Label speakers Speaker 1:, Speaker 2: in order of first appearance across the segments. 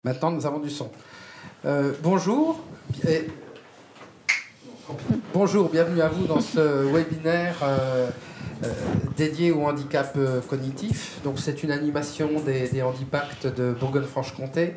Speaker 1: Maintenant, nous avons du son. Bonjour. Bonjour, bienvenue à vous dans ce webinaire dédié au handicap cognitif. Donc, c'est une animation des Handipacts de Bourgogne-Franche-Comté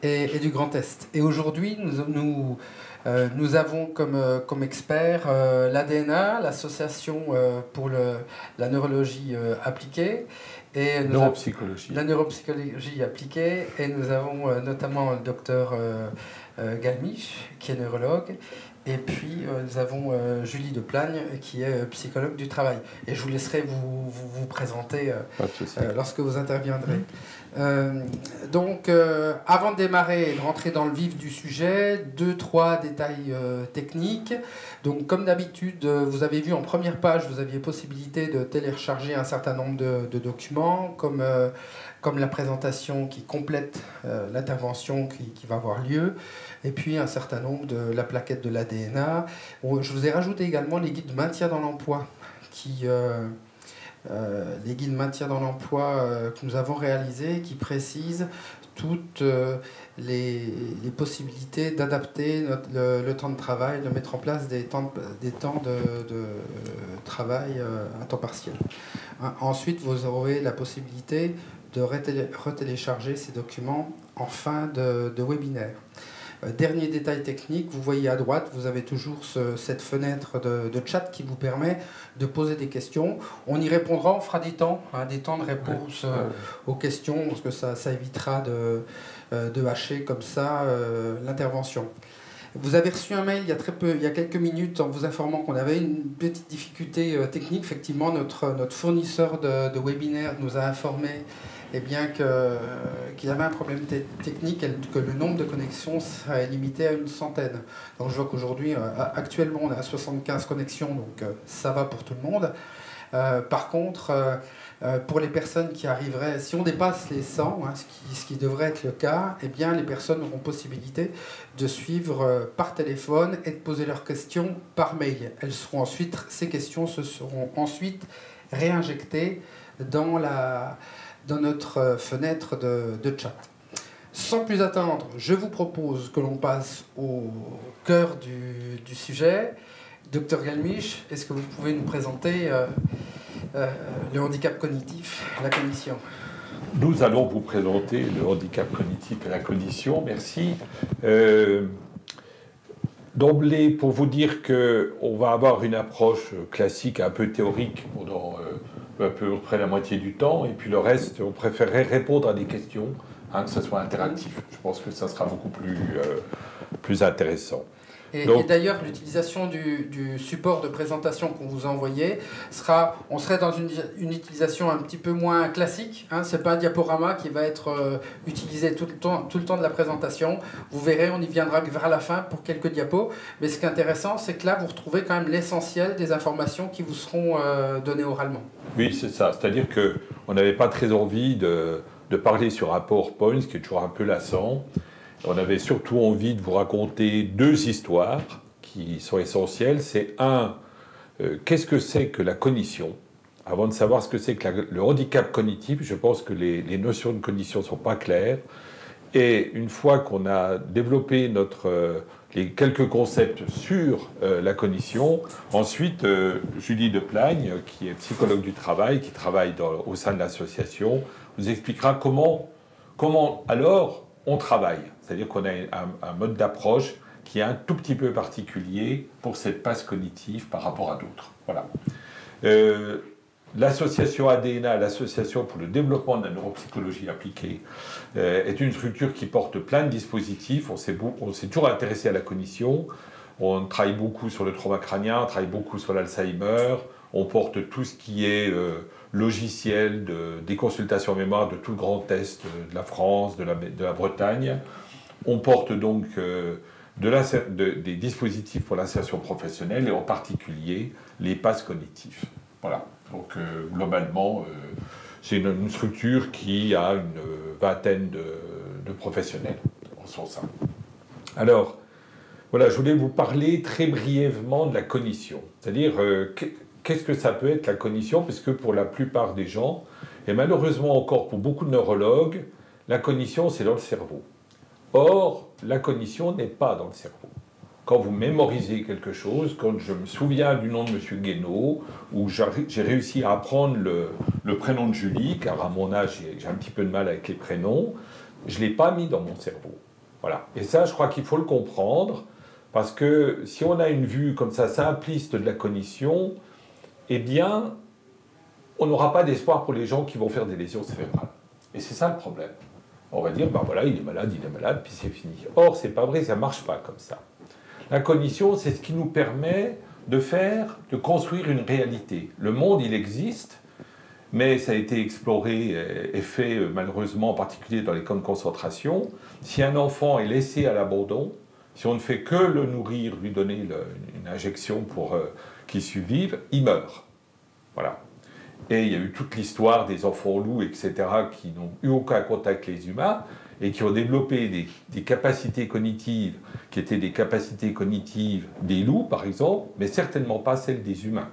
Speaker 1: et du Grand Est. Et aujourd'hui, nous avons comme expert l'ADNA, l'Association pour la neurologie appliquée. Et la neuropsychologie appliquée. Et nous avons notamment le docteur Galmiche, qui est neurologue. Et puis, nous avons Julie Deplagne, qui est psychologue du travail. Et je vous laisserai vous présenter lorsque vous interviendrez. Donc, avant de démarrer et de rentrer dans le vif du sujet, 2-3 détails techniques. Donc, comme d'habitude, vous avez vu en première page, vous aviez possibilité de télécharger un certain nombre de documents, comme la présentation qui complète l'intervention qui va avoir lieu, et puis un certain nombre de la plaquette de l'ADNA. Je vous ai rajouté également les guides de maintien dans l'emploi, les guides de maintien dans l'emploi que nous avons réalisés, qui précisent toutes les possibilités d'adapter le temps de travail, de mettre en place des temps de travail à temps partiel. Ensuite, vous aurez la possibilité de retélécharger ces documents en fin de webinaire. Dernier détail technique, vous voyez à droite, vous avez toujours cette fenêtre de chat qui vous permet de poser des questions. On y répondra, on fera des temps de réponse aux questions, parce que ça évitera de hacher comme ça l'intervention. Vous avez reçu un mail il y a quelques minutes en vous informant qu'on avait une petite difficulté technique. Effectivement, notre fournisseur de webinaire nous a informé qu'il y avait un problème technique, que le nombre de connexions serait limité à une centaine. Donc je vois qu'aujourd'hui, actuellement, on est à 75 connexions, donc ça va pour tout le monde. Par contre, pour les personnes qui arriveraient, si on dépasse les 100, ce qui devrait être le cas, les personnes auront possibilité de suivre par téléphone et de poser leurs questions par mail. Ces questions se seront ensuite réinjectées dans notre fenêtre de chat. Sans plus attendre, je vous propose que l'on passe au cœur du sujet. Docteur Galmiche, est-ce que vous pouvez nous présenter le handicap cognitif, la cognition?
Speaker 2: Nous allons vous présenter le handicap cognitif et la cognition. Merci. D'emblée, pour vous dire qu'on va avoir une approche classique, un peu théorique pendant à peu près la moitié du temps, et puis le reste, on préférerait répondre à des questions, que ce soit interactif. Je pense que ça sera beaucoup plus intéressant.
Speaker 1: Et d'ailleurs, l'utilisation du support de présentation qu'on vous a envoyé on serait dans une utilisation un petit peu moins classique. Ce n'est pas un diaporama qui va être utilisé tout le temps de la présentation. Vous verrez, on y viendra vers la fin pour quelques diapos. Mais ce qui est intéressant, c'est que là, vous retrouvez quand même l'essentiel des informations qui vous seront données oralement.
Speaker 2: Oui, c'est ça. C'est-à-dire qu'on n'avait pas très envie de parler sur un PowerPoint, ce qui est toujours un peu lassant. On avait surtout envie de vous raconter 2 histoires qui sont essentielles. C'est qu'est-ce que c'est que la cognition? Avant de savoir ce que c'est que le handicap cognitif, je pense que les notions de cognition ne sont pas claires. Et une fois qu'on a développé les quelques concepts sur la cognition, ensuite, Julie Deplagne, qui est psychologue du travail, qui travaille au sein de l'association, vous expliquera comment alors on travaille. C'est-à-dire qu'on a un mode d'approche qui est un tout petit peu particulier pour cette passe cognitive par rapport à d'autres. Voilà. L'association ADNA, l'Association pour le développement de la neuropsychologie appliquée, est une structure qui porte plein de dispositifs. On s'est toujours intéressé à la cognition. On travaille beaucoup sur le trauma crânien, on travaille beaucoup sur l'Alzheimer. On porte tout ce qui est logiciel des consultations en mémoire de tout le Grand Est de la France, de la Bretagne. On porte donc des dispositifs pour l'insertion professionnelle et en particulier les passes cognitifs. Voilà. Donc globalement, c'est une structure qui a une vingtaine de professionnels en son sein. Alors, voilà, je voulais vous parler très brièvement de la cognition. C'est-à-dire, qu'est-ce que ça peut être la cognition? Parce que pour la plupart des gens, et malheureusement encore pour beaucoup de neurologues, la cognition, c'est dans le cerveau. Or, la cognition n'est pas dans le cerveau. Quand vous mémorisez quelque chose, quand je me souviens du nom de M. Guénaud, ou j'ai réussi à apprendre le prénom de Julie, car à mon âge, j'ai un petit peu de mal avec les prénoms, je ne l'ai pas mis dans mon cerveau. Voilà. Et ça, je crois qu'il faut le comprendre, parce que si on a une vue comme ça, simpliste de la cognition, eh bien, on n'aura pas d'espoir pour les gens qui vont faire des lésions cérébrales. Et c'est ça le problème. On va dire, ben voilà, il est malade, puis c'est fini. Or, c'est pas vrai, ça ne marche pas comme ça. La cognition, c'est ce qui nous permet de construire une réalité. Le monde, il existe, mais ça a été exploré et fait malheureusement, en particulier dans les camps de concentration. Si un enfant est laissé à l'abandon, si on ne fait que le nourrir, lui donner une injection pour qu'il survive, il meurt. Voilà. Et il y a eu toute l'histoire des enfants loups, etc., qui n'ont eu aucun contact avec les humains, et qui ont développé des capacités cognitives qui étaient des capacités cognitives des loups, par exemple, mais certainement pas celles des humains.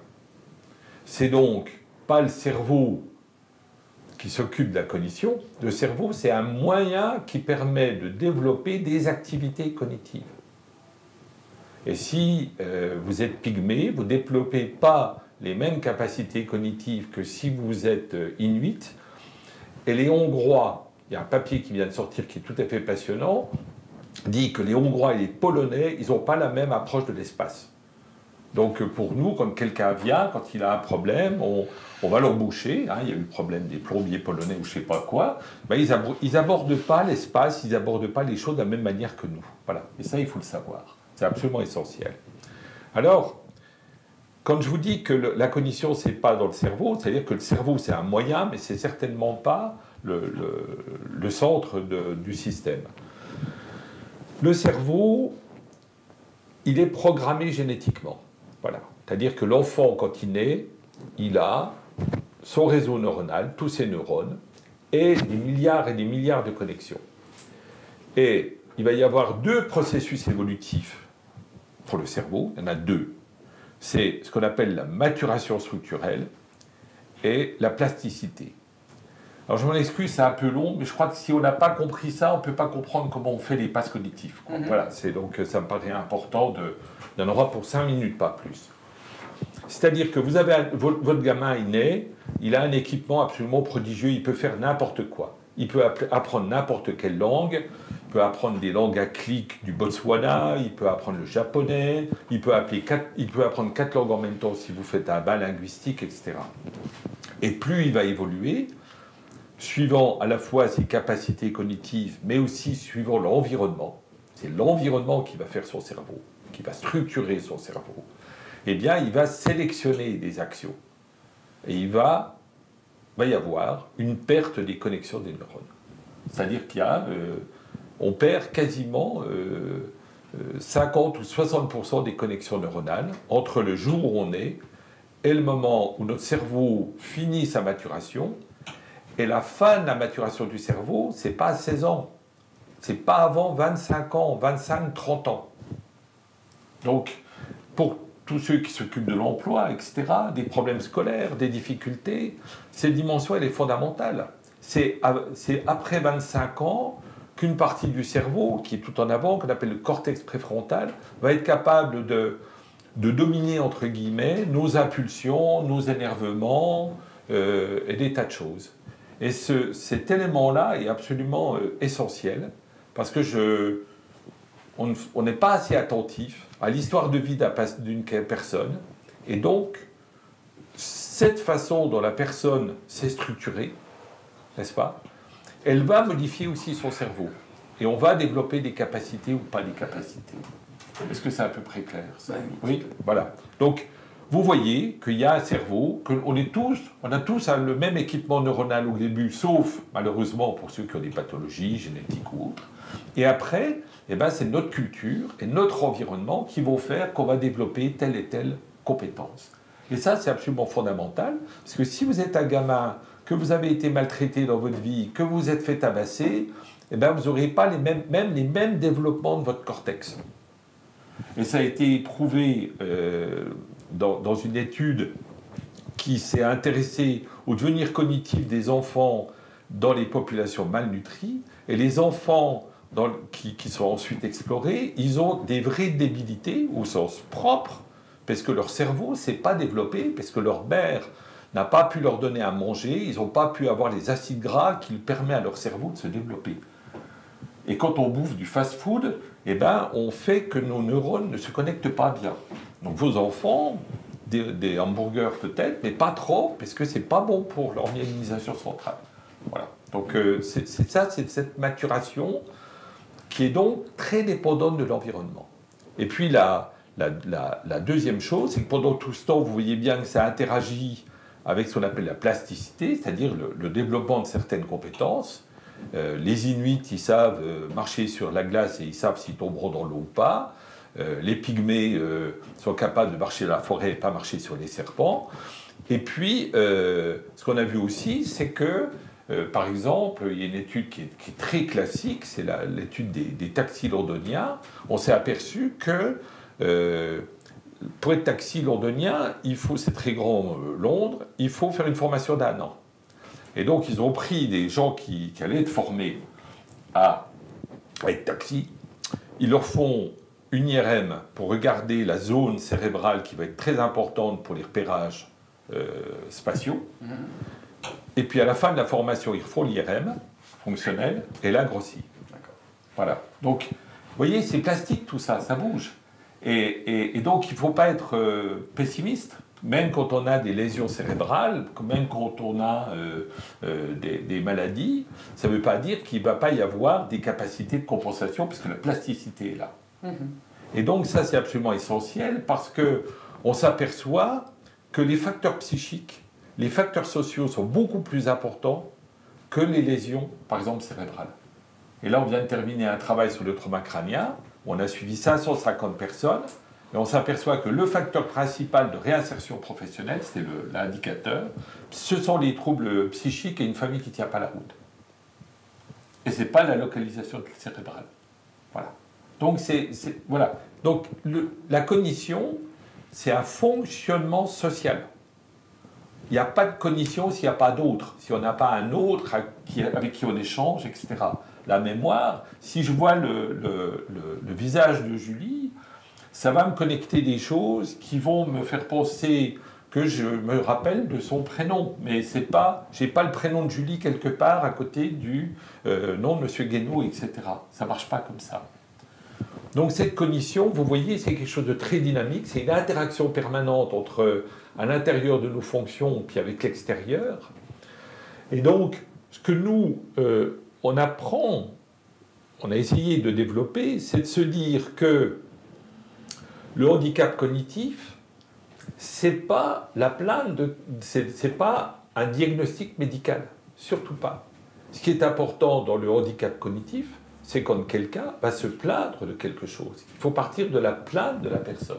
Speaker 2: C'est donc pas le cerveau qui s'occupe de la cognition. Le cerveau, c'est un moyen qui permet de développer des activités cognitives. Et si vous êtes pygmée, vous ne développez pas les mêmes capacités cognitives que si vous êtes inuit. Et les Hongrois, il y a un papier qui vient de sortir qui est tout à fait passionnant, dit que les Hongrois et les Polonais, ils n'ont pas la même approche de l'espace. Donc pour nous, quand quelqu'un vient, quand il a un problème, on va l'embaucher. Hein, il y a eu le problème des plombiers polonais ou je ne sais pas quoi. Ben, ils n'abordent pas l'espace, ils n'abordent pas les choses de la même manière que nous. Voilà. Et ça, il faut le savoir. C'est absolument essentiel. Alors, quand je vous dis que la cognition, ce n'est pas dans le cerveau, c'est-à-dire que le cerveau, c'est un moyen, mais ce n'est certainement pas le centre du système. Le cerveau, il est programmé génétiquement. Voilà. C'est-à-dire que l'enfant, quand il naît, il a son réseau neuronal, tous ses neurones, et des milliards et des milliards de connexions. Et il va y avoir deux processus évolutifs pour le cerveau. Il y en a deux. C'est ce qu'on appelle la maturation structurelle et la plasticité. Alors je m'en excuse, c'est un peu long, mais je crois que si on n'a pas compris ça, on ne peut pas comprendre comment on fait les passes cognitives. Voilà, donc ça me paraît important il y en aura pour 5 minutes, pas plus. C'est-à-dire que vous avez votre gamin, il naît, il a un équipement absolument prodigieux, il peut faire n'importe quoi. Il peut apprendre n'importe quelle langue, il peut apprendre des langues à clic du Botswana, il peut apprendre le japonais, il peut apprendre 4 langues en même temps si vous faites un bain linguistique, etc. Et plus il va évoluer, suivant à la fois ses capacités cognitives, mais aussi suivant l'environnement, c'est l'environnement qui va faire son cerveau, qui va structurer son cerveau, eh bien, il va sélectionner des actions. Et il va y avoir une perte des connexions des neurones. C'est-à-dire on perd quasiment 50 ou 60% des connexions neuronales entre le jour où on est et le moment où notre cerveau finit sa maturation. Et la fin de la maturation du cerveau, ce n'est pas à 16 ans. Ce n'est pas avant 25 ans, 25, 30 ans. Donc, pour tous ceux qui s'occupent de l'emploi, etc., des problèmes scolaires, des difficultés, cette dimension, elle est fondamentale. C'est après 25 ans qu'une partie du cerveau, qui est tout en avant, qu'on appelle le cortex préfrontal, va être capable de dominer, entre guillemets, nos impulsions, nos énervements et des tas de choses. Et cet élément-là est absolument essentiel, parce que on n'est pas assez attentif à l'histoire de vie d'une personne, et donc cette façon dont la personne s'est structurée, n'est-ce pas, elle va modifier aussi son cerveau, et on va développer des capacités ou pas des capacités. Est-ce que c'est à peu près clair, ça ? Oui, voilà. Donc, vous voyez qu'il y a un cerveau, qu'on a tous le même équipement neuronal au début, sauf malheureusement pour ceux qui ont des pathologies génétiques ou autres. Et après, c'est notre culture et notre environnement qui vont faire qu'on va développer telle et telle compétence. Et ça, c'est absolument fondamental, parce que si vous êtes un gamin, que vous avez été maltraité dans votre vie, que vous vous êtes fait tabasser, vous n'aurez pas les mêmes développements de votre cortex. Et ça a été prouvé dans une étude qui s'est intéressée au devenir cognitif des enfants dans les populations malnutries. Et les enfants qui sont ensuite explorés, ils ont des vraies débilités au sens propre, parce que leur cerveau ne s'est pas développé, parce que leur mère n'a pas pu leur donner à manger, ils n'ont pas pu avoir les acides gras qui permettent à leur cerveau de se développer. Et quand on bouffe du fast-food, eh ben, on fait que nos neurones ne se connectent pas bien. Donc vos enfants, des hamburgers peut-être, mais pas trop, parce que c'est pas bon pour leur myélinisation centrale. Voilà. Donc c'est cette maturation qui est donc très dépendante de l'environnement. Et puis la deuxième chose, c'est que pendant tout ce temps, vous voyez bien que ça interagit avec ce qu'on appelle la plasticité, c'est-à-dire le développement de certaines compétences. Les Inuits, ils savent marcher sur la glace et ils savent s'ils tomberont dans l'eau ou pas. Les Pygmées sont capables de marcher dans la forêt et pas marcher sur les serpents. Et puis, ce qu'on a vu aussi, c'est que, par exemple, il y a une étude qui est très classique, c'est l'étude des taxis londoniens. On s'est aperçu que pour être taxi londonien, c'est très grand Londres, il faut faire une formation d'1 an. Et donc, ils ont pris des gens qui allaient être formés à être taxi. Ils leur font une IRM pour regarder la zone cérébrale qui va être très importante pour les repérages spatiaux. Et puis, à la fin de la formation, ils refont l'IRM fonctionnelle et là, grossit. Voilà. Donc, vous voyez, c'est plastique tout ça, ça bouge. Et donc, il ne faut pas être pessimiste. Même quand on a des lésions cérébrales, même quand on a des maladies, ça ne veut pas dire qu'il ne va pas y avoir des capacités de compensation, puisque la plasticité est là. Et donc ça, c'est absolument essentiel, parce qu'on s'aperçoit que les facteurs psychiques, les facteurs sociaux sont beaucoup plus importants que les lésions, par exemple, cérébrales. Et là, on vient de terminer un travail sur le trauma crânien, où on a suivi 550 personnes, et on s'aperçoit que le facteur principal de réinsertion professionnelle, c'est l'indicateur, ce sont les troubles psychiques et une famille qui ne tient pas la route. Et ce n'est pas la localisation cérébrale. Voilà. Donc, voilà. Donc la cognition, c'est un fonctionnement social. Il n'y a pas de cognition s'il n'y a pas d'autre, si on n'a pas un autre avec qui on échange, etc. La mémoire, si je vois le visage de Julie, ça va me connecter des choses qui vont me faire penser que je me rappelle de son prénom. Mais je n'ai pas le prénom de Julie quelque part à côté du nom de M. Guénaud, etc. Ça ne marche pas comme ça. Donc cette cognition, vous voyez, c'est quelque chose de très dynamique. C'est une interaction permanente entre à l'intérieur de nos fonctions puis avec l'extérieur. Et donc, ce que nous, on apprend, on a essayé de développer, c'est de se dire que le handicap cognitif, c'est pas la plainte c'est pas un diagnostic médical, surtout pas. Ce qui est important dans le handicap cognitif, c'est quand quelqu'un va se plaindre de quelque chose. Il faut partir de la plainte de la personne.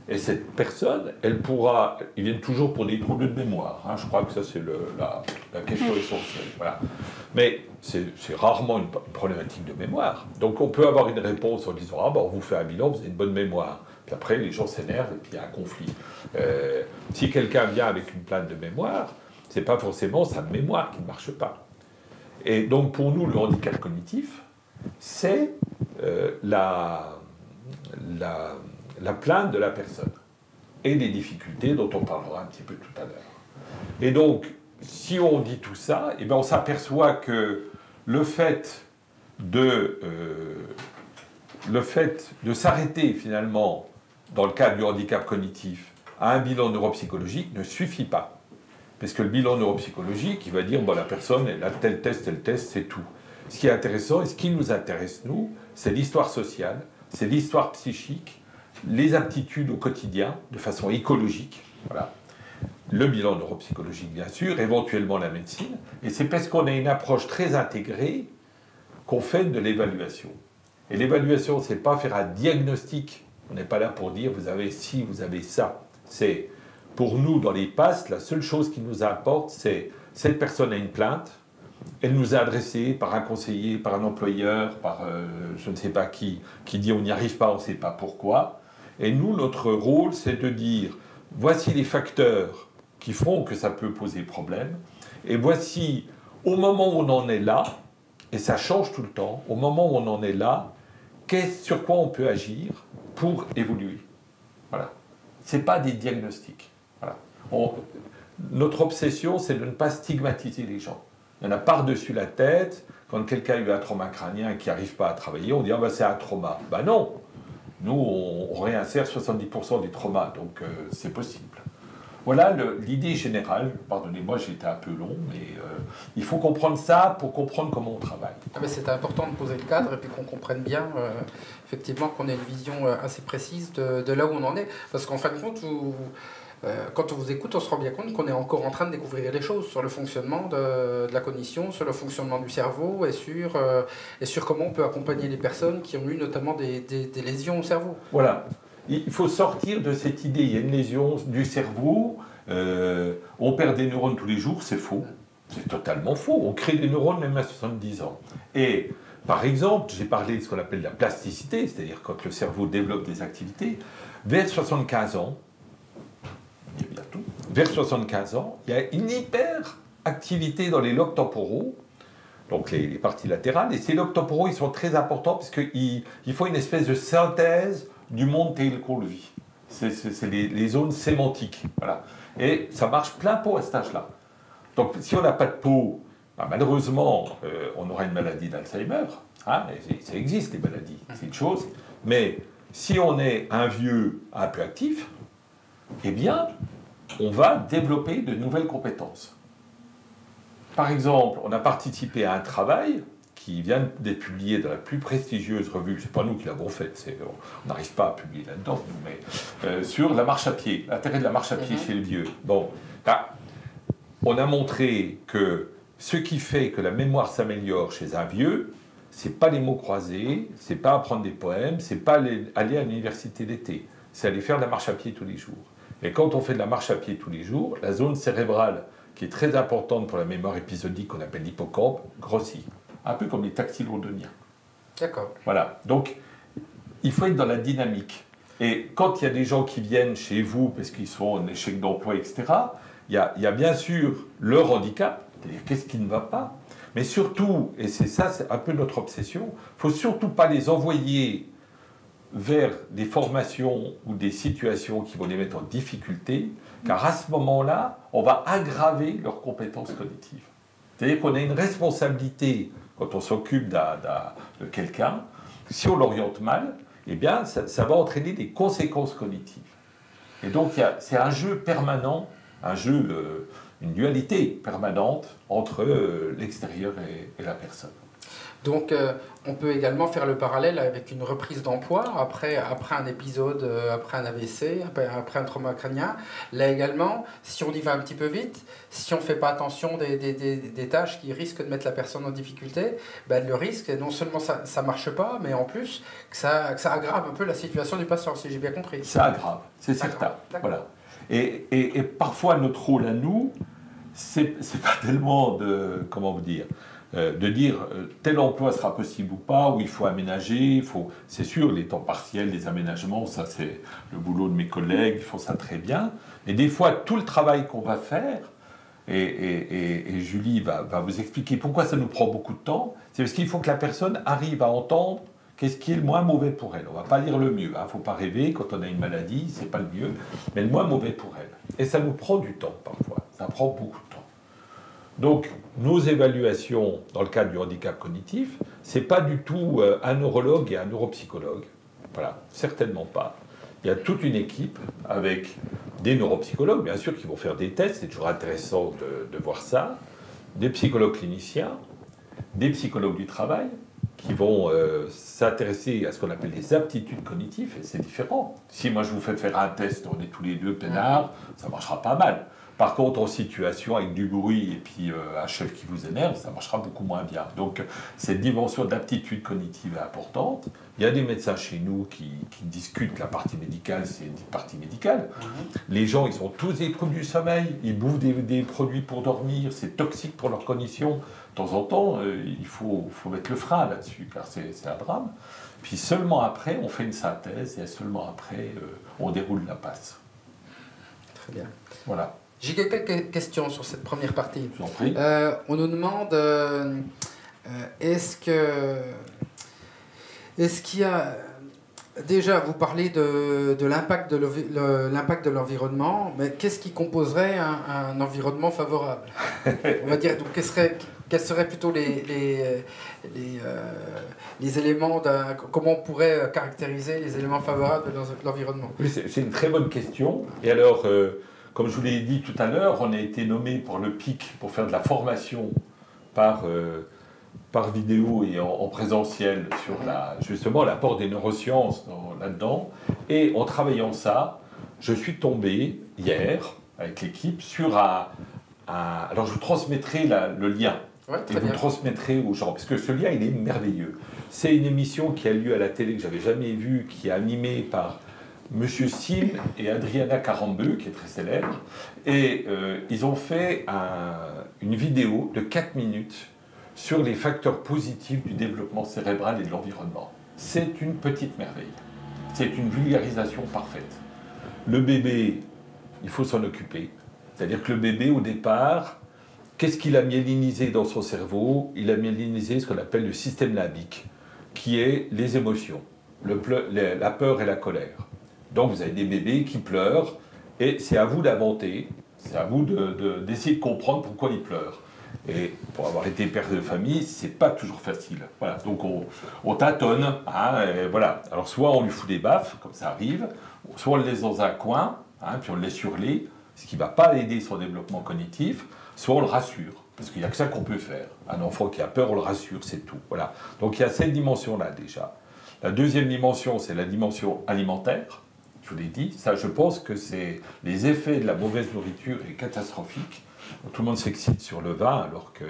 Speaker 2: Et cette personne, ils viennent toujours pour des troubles de mémoire. Hein, je crois que ça, c'est la question essentielle. Voilà. Mais c'est rarement une problématique de mémoire. Donc on peut avoir une réponse en disant « Ah, ben, on vous fait un bilan, vous avez une bonne mémoire ». Puis après, les gens s'énervent et puis il y a un conflit. Si quelqu'un vient avec une plainte de mémoire, ce n'est pas forcément sa mémoire qui ne marche pas. Et donc pour nous, le handicap cognitif, c'est la plainte de la personne et les difficultés dont on parlera un petit peu tout à l'heure. Et donc, si on dit tout ça, eh bien on s'aperçoit que le fait de s'arrêter finalement, dans le cadre du handicap cognitif, à un bilan neuropsychologique ne suffit pas. Parce que le bilan neuropsychologique, il va dire, bon, la personne, elle a tel test, c'est tout. Ce qui est intéressant, et ce qui nous intéresse, nous, c'est l'histoire sociale, c'est l'histoire psychique, les aptitudes au quotidien, de façon écologique, voilà. Le bilan neuropsychologique, bien sûr, éventuellement la médecine, et c'est parce qu'on a une approche très intégrée qu'on fait de l'évaluation. Et l'évaluation, c'est pas faire un diagnostic, on n'est pas là pour dire vous avez ci, vous avez ça. C'est, pour nous, dans les PASS, la seule chose qui nous importe, c'est cette personne a une plainte, elle nous a adressé par un conseiller, par un employeur, par je ne sais pas qui dit on n'y arrive pas, on ne sait pas pourquoi. Et nous, notre rôle, c'est de dire voici les facteurs qui font que ça peut poser problème, et voici, au moment où on en est là, et ça change tout le temps. Au moment où on en est là, sur quoi on peut agir pour évoluer. Voilà. Ce n'est pas des diagnostics. Voilà. Notre obsession, c'est de ne pas stigmatiser les gens. Il y en a par-dessus la tête. Quand quelqu'un a eu un trauma crânien et qui n'arrive pas à travailler, on dit « c'est un trauma ». Ben non. Nous, on réinsère 70% des traumas, donc c'est possible. Voilà l'idée générale. Pardonnez-moi, j'ai été un peu long, mais il faut comprendre ça pour comprendre comment on travaille.
Speaker 1: Ah, c'était important de poser le cadre et puis qu'on comprenne bien, effectivement, qu'on ait une vision assez précise de là où on en est. Parce qu'en fin de compte, quand on vous écoute, on se rend bien compte qu'on est encore en train de découvrir des choses sur le fonctionnement de la cognition, sur le fonctionnement du cerveau et sur comment on peut accompagner les personnes qui ont eu notamment des lésions au cerveau.
Speaker 2: Voilà. Il faut sortir de cette idée, il y a une lésion du cerveau, on perd des neurones tous les jours, c'est faux. C'est totalement faux. On crée des neurones même à 70 ans. Et par exemple, j'ai parlé de ce qu'on appelle la plasticité, c'est-à-dire quand le cerveau développe des activités, vers 75 ans, vers 75 ans, il y a une hyperactivité dans les lobes temporaux, donc les parties latérales, et ces lobes temporaux, ils sont très importants parce qu'il faut une espèce de synthèse du monde tel qu'on le vit. C'est les zones sémantiques. Voilà. Et ça marche plein pot à cet âge-là. Donc si on n'a pas de peau, malheureusement, on aura une maladie d'Alzheimer. Hein, ça existe, les maladies, c'est une chose. Mais si on est un vieux un peu actif, eh bien, on va développer de nouvelles compétences. Par exemple, on a participé à un travail qui vient d'être publié dans la plus prestigieuse revue, c'est pas nous qui l'avons fait, on n'arrive pas à publier là-dedans, mais sur la marche à pied, l'intérêt de la marche à pied chez le vieux. Bon, là, on a montré que ce qui fait que la mémoire s'améliore chez un vieux, c'est pas les mots croisés, c'est pas apprendre des poèmes, c'est pas aller à l'université d'été, c'est aller faire de la marche à pied tous les jours. Et quand on fait de la marche à pied tous les jours, la zone cérébrale, qui est très importante pour la mémoire épisodique, qu'on appelle l'hippocampe, grossit. Un peu comme les taxilodoniens.
Speaker 1: D'accord.
Speaker 2: Voilà. Donc, il faut être dans la dynamique. Et quand il y a des gens qui viennent chez vous parce qu'ils sont en échec d'emploi, etc., il y a bien sûr leur handicap, c'est-à-dire qu'est-ce qui ne va pas, mais surtout, et c'est ça, c'est un peu notre obsession, il ne faut surtout pas les envoyer vers des formations ou des situations qui vont les mettre en difficulté, car à ce moment-là, on va aggraver leurs compétences cognitives. C'est-à-dire qu'on a une responsabilité quand on s'occupe de quelqu'un. Si on l'oriente mal, eh bien, ça va entraîner des conséquences cognitives. Et donc, c'est un jeu permanent, une dualité permanente entre l'extérieur et la personne.
Speaker 1: Donc, on peut également faire le parallèle avec une reprise d'emploi après un épisode, après un AVC, après un trauma crânien. Là également, si on y va un petit peu vite, si on ne fait pas attention des tâches qui risquent de mettre la personne en difficulté, ben le risque, non seulement ça ne marche pas, mais en plus que ça aggrave un peu la situation du patient, si j'ai bien compris.
Speaker 2: Ça aggrave, c'est certain. Voilà. Et parfois, notre rôle à nous, c'est pas tellement de, comment vous dire, de dire tel emploi sera possible ou pas, où il faut aménager, c'est sûr, les temps partiels, les aménagements, ça c'est le boulot de mes collègues, ils font ça très bien, mais des fois, tout le travail qu'on va faire, et Julie va vous expliquer pourquoi ça nous prend beaucoup de temps, c'est parce qu'il faut que la personne arrive à entendre qu'est-ce qui est le moins mauvais pour elle. On ne va pas dire le mieux, il ne faut pas rêver, quand on a une maladie, c'est pas le mieux, mais le moins mauvais pour elle. Et ça nous prend du temps parfois, ça prend beaucoup de temps. Donc, nos évaluations dans le cadre du handicap cognitif, ce n'est pas du tout un neurologue et un neuropsychologue. Voilà, certainement pas. Il y a toute une équipe avec des neuropsychologues, bien sûr, qui vont faire des tests, c'est toujours intéressant de voir ça, des psychologues cliniciens, des psychologues du travail, qui vont s'intéresser à ce qu'on appelle les aptitudes cognitives, et c'est différent. Si moi je vous fais faire un test, on est tous les deux peinards, ça marchera pas mal. Par contre, en situation avec du bruit et puis un chef qui vous énerve, ça marchera beaucoup moins bien. Donc, cette dimension d'aptitude cognitive est importante. Il y a des médecins chez nous qui discutent la partie médicale, c'est une partie médicale. Les gens, ils ont tous des troubles du sommeil, ils bouffent des produits pour dormir, c'est toxique pour leur cognition. De temps en temps, il faut mettre le frein là-dessus, car c'est un drame. Puis seulement après, on fait une synthèse et seulement après, on déroule la passe.
Speaker 1: Très bien.
Speaker 2: Voilà.
Speaker 1: J'ai quelques questions sur cette première partie.
Speaker 2: Je vous en prie.
Speaker 1: On nous demande Est-ce qu'il y a... Déjà, vous parlez de l'impact de l'environnement, mais qu'est-ce qui composerait un environnement favorable? On va dire, donc, quels seraient plutôt les éléments comment on pourrait caractériser les éléments favorables dans l'environnement?
Speaker 2: Oui, c'est une très bonne question. Et alors, comme je vous l'ai dit tout à l'heure, on a été nommé par le PIC pour faire de la formation par vidéo et en présentiel sur justement l'apport des neurosciences là-dedans. Et en travaillant ça, je suis tombé hier avec l'équipe sur alors je vous transmettrai le lien.
Speaker 1: Ouais,
Speaker 2: et vous le transmettrez aux gens, parce que ce lien, il est merveilleux. C'est une émission qui a lieu à la télé que j'avais jamais vue, qui est animée par Monsieur Sim et Adriana Carambeu, qui est très célèbre. Et ils ont fait une vidéo de 4 minutes sur les facteurs positifs du développement cérébral et de l'environnement. C'est une petite merveille. C'est une vulgarisation parfaite. Le bébé, il faut s'en occuper. C'est-à-dire que le bébé, au départ, qu'est-ce qu'il a myélinisé dans son cerveau? Il a myélinisé ce qu'on appelle le système limbique, qui est les émotions, la peur et la colère. Donc vous avez des bébés qui pleurent, et c'est à vous d'inventer, c'est à vous d'essayer de comprendre pourquoi ils pleurent. Et pour avoir été père de famille, c'est pas toujours facile. Voilà, donc on tâtonne, hein, et voilà. Alors soit on lui fout des baffes, comme ça arrive, soit on le laisse dans un coin, hein, puis on le laisse hurler, ce qui ne va pas aider son développement cognitif, soit on le rassure, parce qu'il n'y a que ça qu'on peut faire. Un enfant qui a peur, on le rassure, c'est tout. Voilà. Donc il y a cette dimension-là déjà. La deuxième dimension, c'est la dimension alimentaire. Je vous l'ai dit, ça je pense que c'est les effets de la mauvaise nourriture est catastrophique. Tout le monde s'excite sur le vin, alors que,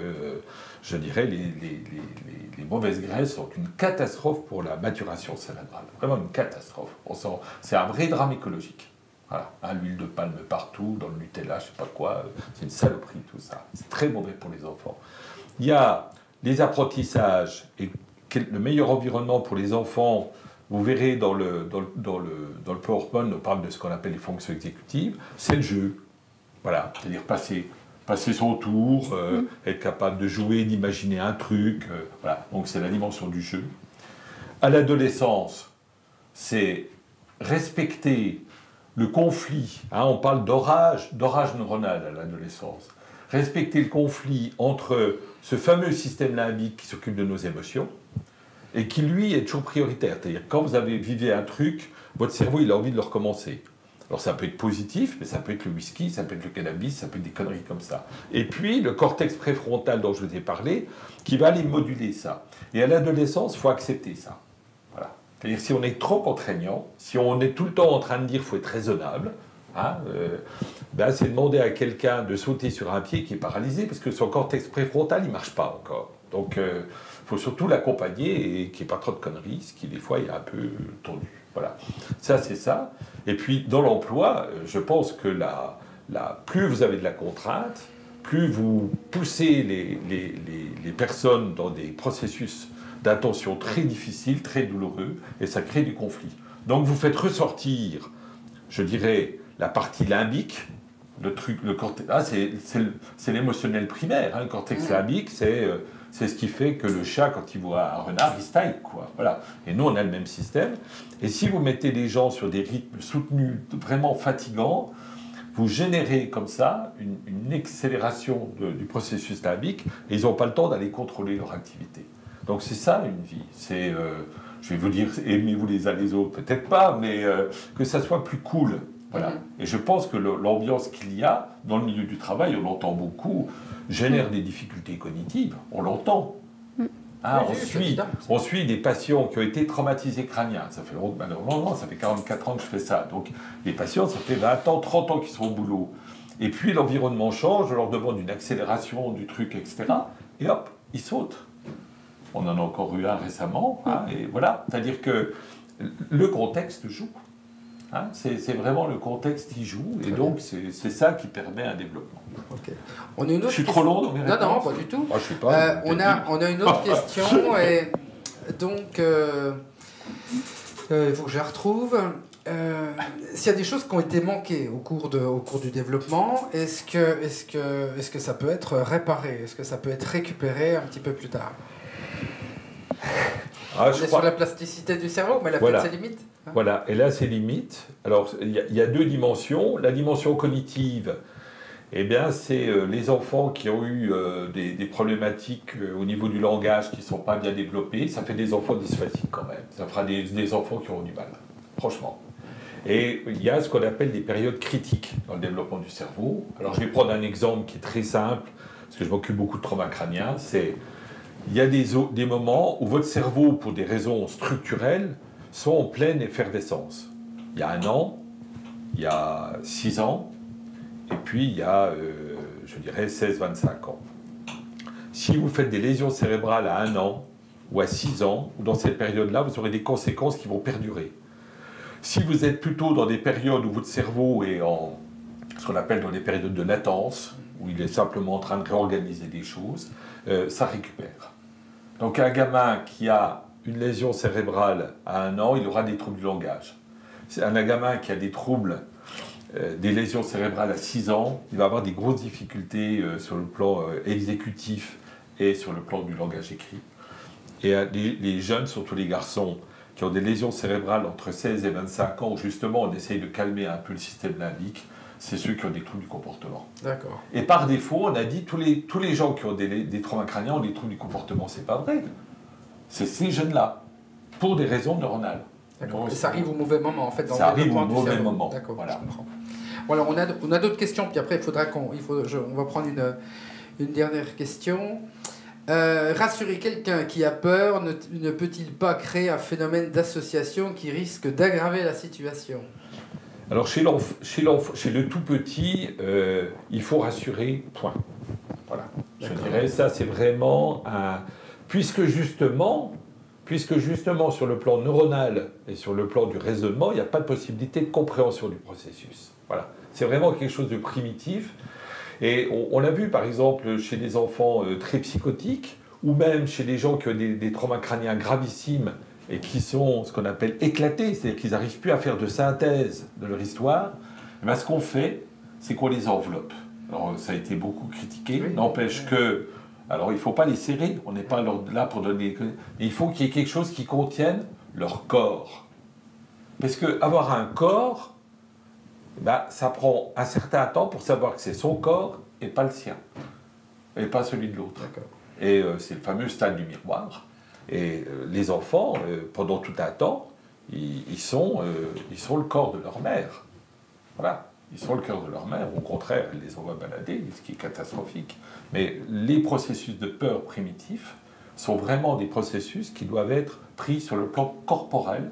Speaker 2: je dirais, les mauvaises graisses sont une catastrophe pour la maturation cérébrale. Vraiment une catastrophe. C'est un vrai drame écologique. Voilà. Hein, l'huile de palme partout, dans le Nutella, je ne sais pas quoi, c'est une saloperie tout ça. C'est très mauvais pour les enfants. Il y a les apprentissages, et le meilleur environnement pour les enfants, vous verrez dans le PowerPoint, on parle de ce qu'on appelle les fonctions exécutives, c'est le jeu. Voilà, c'est-à-dire passer son tour, être capable de jouer, d'imaginer un truc. Voilà, donc c'est la dimension du jeu. À l'adolescence, c'est respecter le conflit. Hein, on parle d'orage neuronal à l'adolescence. Respecter le conflit entre ce fameux système limbique qui s'occupe de nos émotions et qui, lui, est toujours prioritaire. C'est-à-dire quand vous vivez un truc, votre cerveau, il a envie de le recommencer. Alors ça peut être positif, mais ça peut être le whisky, ça peut être le cannabis, ça peut être des conneries comme ça. Et puis le cortex préfrontal dont je vous ai parlé, qui va aller moduler ça. Et à l'adolescence, il faut accepter ça. Voilà. C'est-à-dire si on est trop contraignant, si on est tout le temps en train de dire qu'il faut être raisonnable, hein, c'est demander à quelqu'un de sauter sur un pied qui est paralysé, parce que son cortex préfrontal, il ne marche pas encore. Donc il faut surtout l'accompagner et qu'il n'y ait pas trop de conneries, ce qui des fois est un peu tendu. Voilà, ça c'est ça. Et puis dans l'emploi, je pense que plus vous avez de la contrainte, plus vous poussez les personnes dans des processus d'attention très difficiles, très douloureux, et ça crée du conflit. Donc vous faites ressortir, je dirais, la partie limbique, le cortex. Ah, c'est l'émotionnel primaire, hein, le cortex limbique, c'est ce qui fait que le chat, quand il voit un renard, il se taille, quoi. Voilà. Et nous, on a le même système. Et si vous mettez les gens sur des rythmes soutenus, vraiment fatigants, vous générez comme ça une accélération du processus limbique, et ils n'ont pas le temps d'aller contrôler leur activité. Donc c'est ça, une vie. C'est, je vais vous dire, aimez-vous les uns les autres, peut-être pas, mais que ça soit plus cool. Voilà. Et je pense que l'ambiance qu'il y a dans le milieu du travail, on l'entend beaucoup, génère des difficultés cognitives, on l'entend. Hein, on suit des patients qui ont été traumatisés crâniens. Ça fait malheureusement, ça fait 44 ans que je fais ça. Donc les patients, ça fait 20 ans, 30 ans qu'ils sont au boulot. Et puis l'environnement change, je leur demande une accélération du truc, etc. Et hop, ils sautent. On en a encore eu un récemment. Hein, et voilà, c'est-à-dire que le contexte joue. Hein, c'est vraiment le contexte qui joue, et donc c'est ça qui permet un développement.
Speaker 1: Okay. On a une autre
Speaker 2: je suis trop long dans mes réponses?
Speaker 1: Non, pas du tout.
Speaker 2: Ah, je sais pas,
Speaker 1: on a une autre question, et donc il faut que je la retrouve. S'il y a des choses qui ont été manquées au cours du développement, est-ce que ça peut être réparé? Est-ce que ça peut être récupéré un petit peu plus tard? On est sur la plasticité du cerveau, mais elle a peut-être ses limites.
Speaker 2: Hein. Voilà, elle a ses limites. Alors, il y a deux dimensions. La dimension cognitive, eh bien, c'est les enfants qui ont eu des problématiques au niveau du langage qui ne sont pas bien développées. Ça fait des enfants dysphasiques quand même. Ça fera des enfants qui auront du mal, franchement. Et il y a ce qu'on appelle des périodes critiques dans le développement du cerveau. Alors, je vais prendre un exemple qui est très simple, parce que je m'occupe beaucoup de trauma crânien. Il y a des moments où votre cerveau, pour des raisons structurelles, sont en pleine effervescence. Il y a 1 an, il y a 6 ans, et puis il y a, je dirais, 16-25 ans. Si vous faites des lésions cérébrales à 1 an, ou à 6 ans, ou dans cette période-là, vous aurez des conséquences qui vont perdurer. Si vous êtes plutôt dans des périodes où votre cerveau est en ce qu'on appelle dans des périodes de latence, où il est simplement en train de réorganiser des choses, ça récupère. Donc un gamin qui a une lésion cérébrale à 1 an, il aura des troubles du langage. Un gamin qui a des troubles, des lésions cérébrales à 6 ans, il va avoir des grosses difficultés sur le plan exécutif et sur le plan du langage écrit. Et les jeunes, surtout les garçons, qui ont des lésions cérébrales entre 16 et 25 ans, où justement on essaye de calmer un peu le système limbique, c'est ceux qui ont des troubles du comportement.
Speaker 1: D'accord.
Speaker 2: Et par défaut, on a dit tous les gens qui ont des traumas crâniens ont des troubles du comportement. C'est pas vrai. C'est ces jeunes-là, pour des raisons neuronales.
Speaker 1: D'accord. Et ça arrive au mauvais moment, en fait, dans
Speaker 2: ça
Speaker 1: le
Speaker 2: arrive au
Speaker 1: développement du
Speaker 2: mauvais
Speaker 1: cerveau.
Speaker 2: moment.
Speaker 1: D'accord,
Speaker 2: voilà.
Speaker 1: je comprends. Voilà, on a d'autres questions, puis après, on va prendre une dernière question. Rassurer quelqu'un qui a peur ne peut-il pas créer un phénomène d'association qui risque d'aggraver la situation?
Speaker 2: Alors chez le tout petit, il faut rassurer, point. Voilà. Je dirais ça, c'est vraiment un... Puisque justement, sur le plan neuronal et sur le plan du raisonnement, il n'y a pas de possibilité de compréhension du processus. Voilà. C'est vraiment quelque chose de primitif. Et on l'a vu, par exemple, chez des enfants très psychotiques, ou même chez des gens qui ont des traumas crâniens gravissimes et qui sont ce qu'on appelle éclatés, c'est-à-dire qu'ils n'arrivent plus à faire de synthèse de leur histoire. Et bien, ce qu'on fait, c'est qu'on les enveloppe. Alors, ça a été beaucoup critiqué, n'empêche que... Alors, il ne faut pas les serrer, on n'est pas là pour donner... Mais il faut qu'il y ait quelque chose qui contienne leur corps. Parce qu'avoir un corps, ben, ça prend un certain temps pour savoir que c'est son corps et pas le sien, et pas celui de l'autre. Et c'est le fameux stade du miroir. Et les enfants, pendant tout un temps, ils sont le corps de leur mère. Voilà. Ils sont le cœur de leur mère, au contraire, elle les envoie balader, ce qui est catastrophique. Mais les processus de peur primitifs sont vraiment des processus qui doivent être pris sur le plan corporel,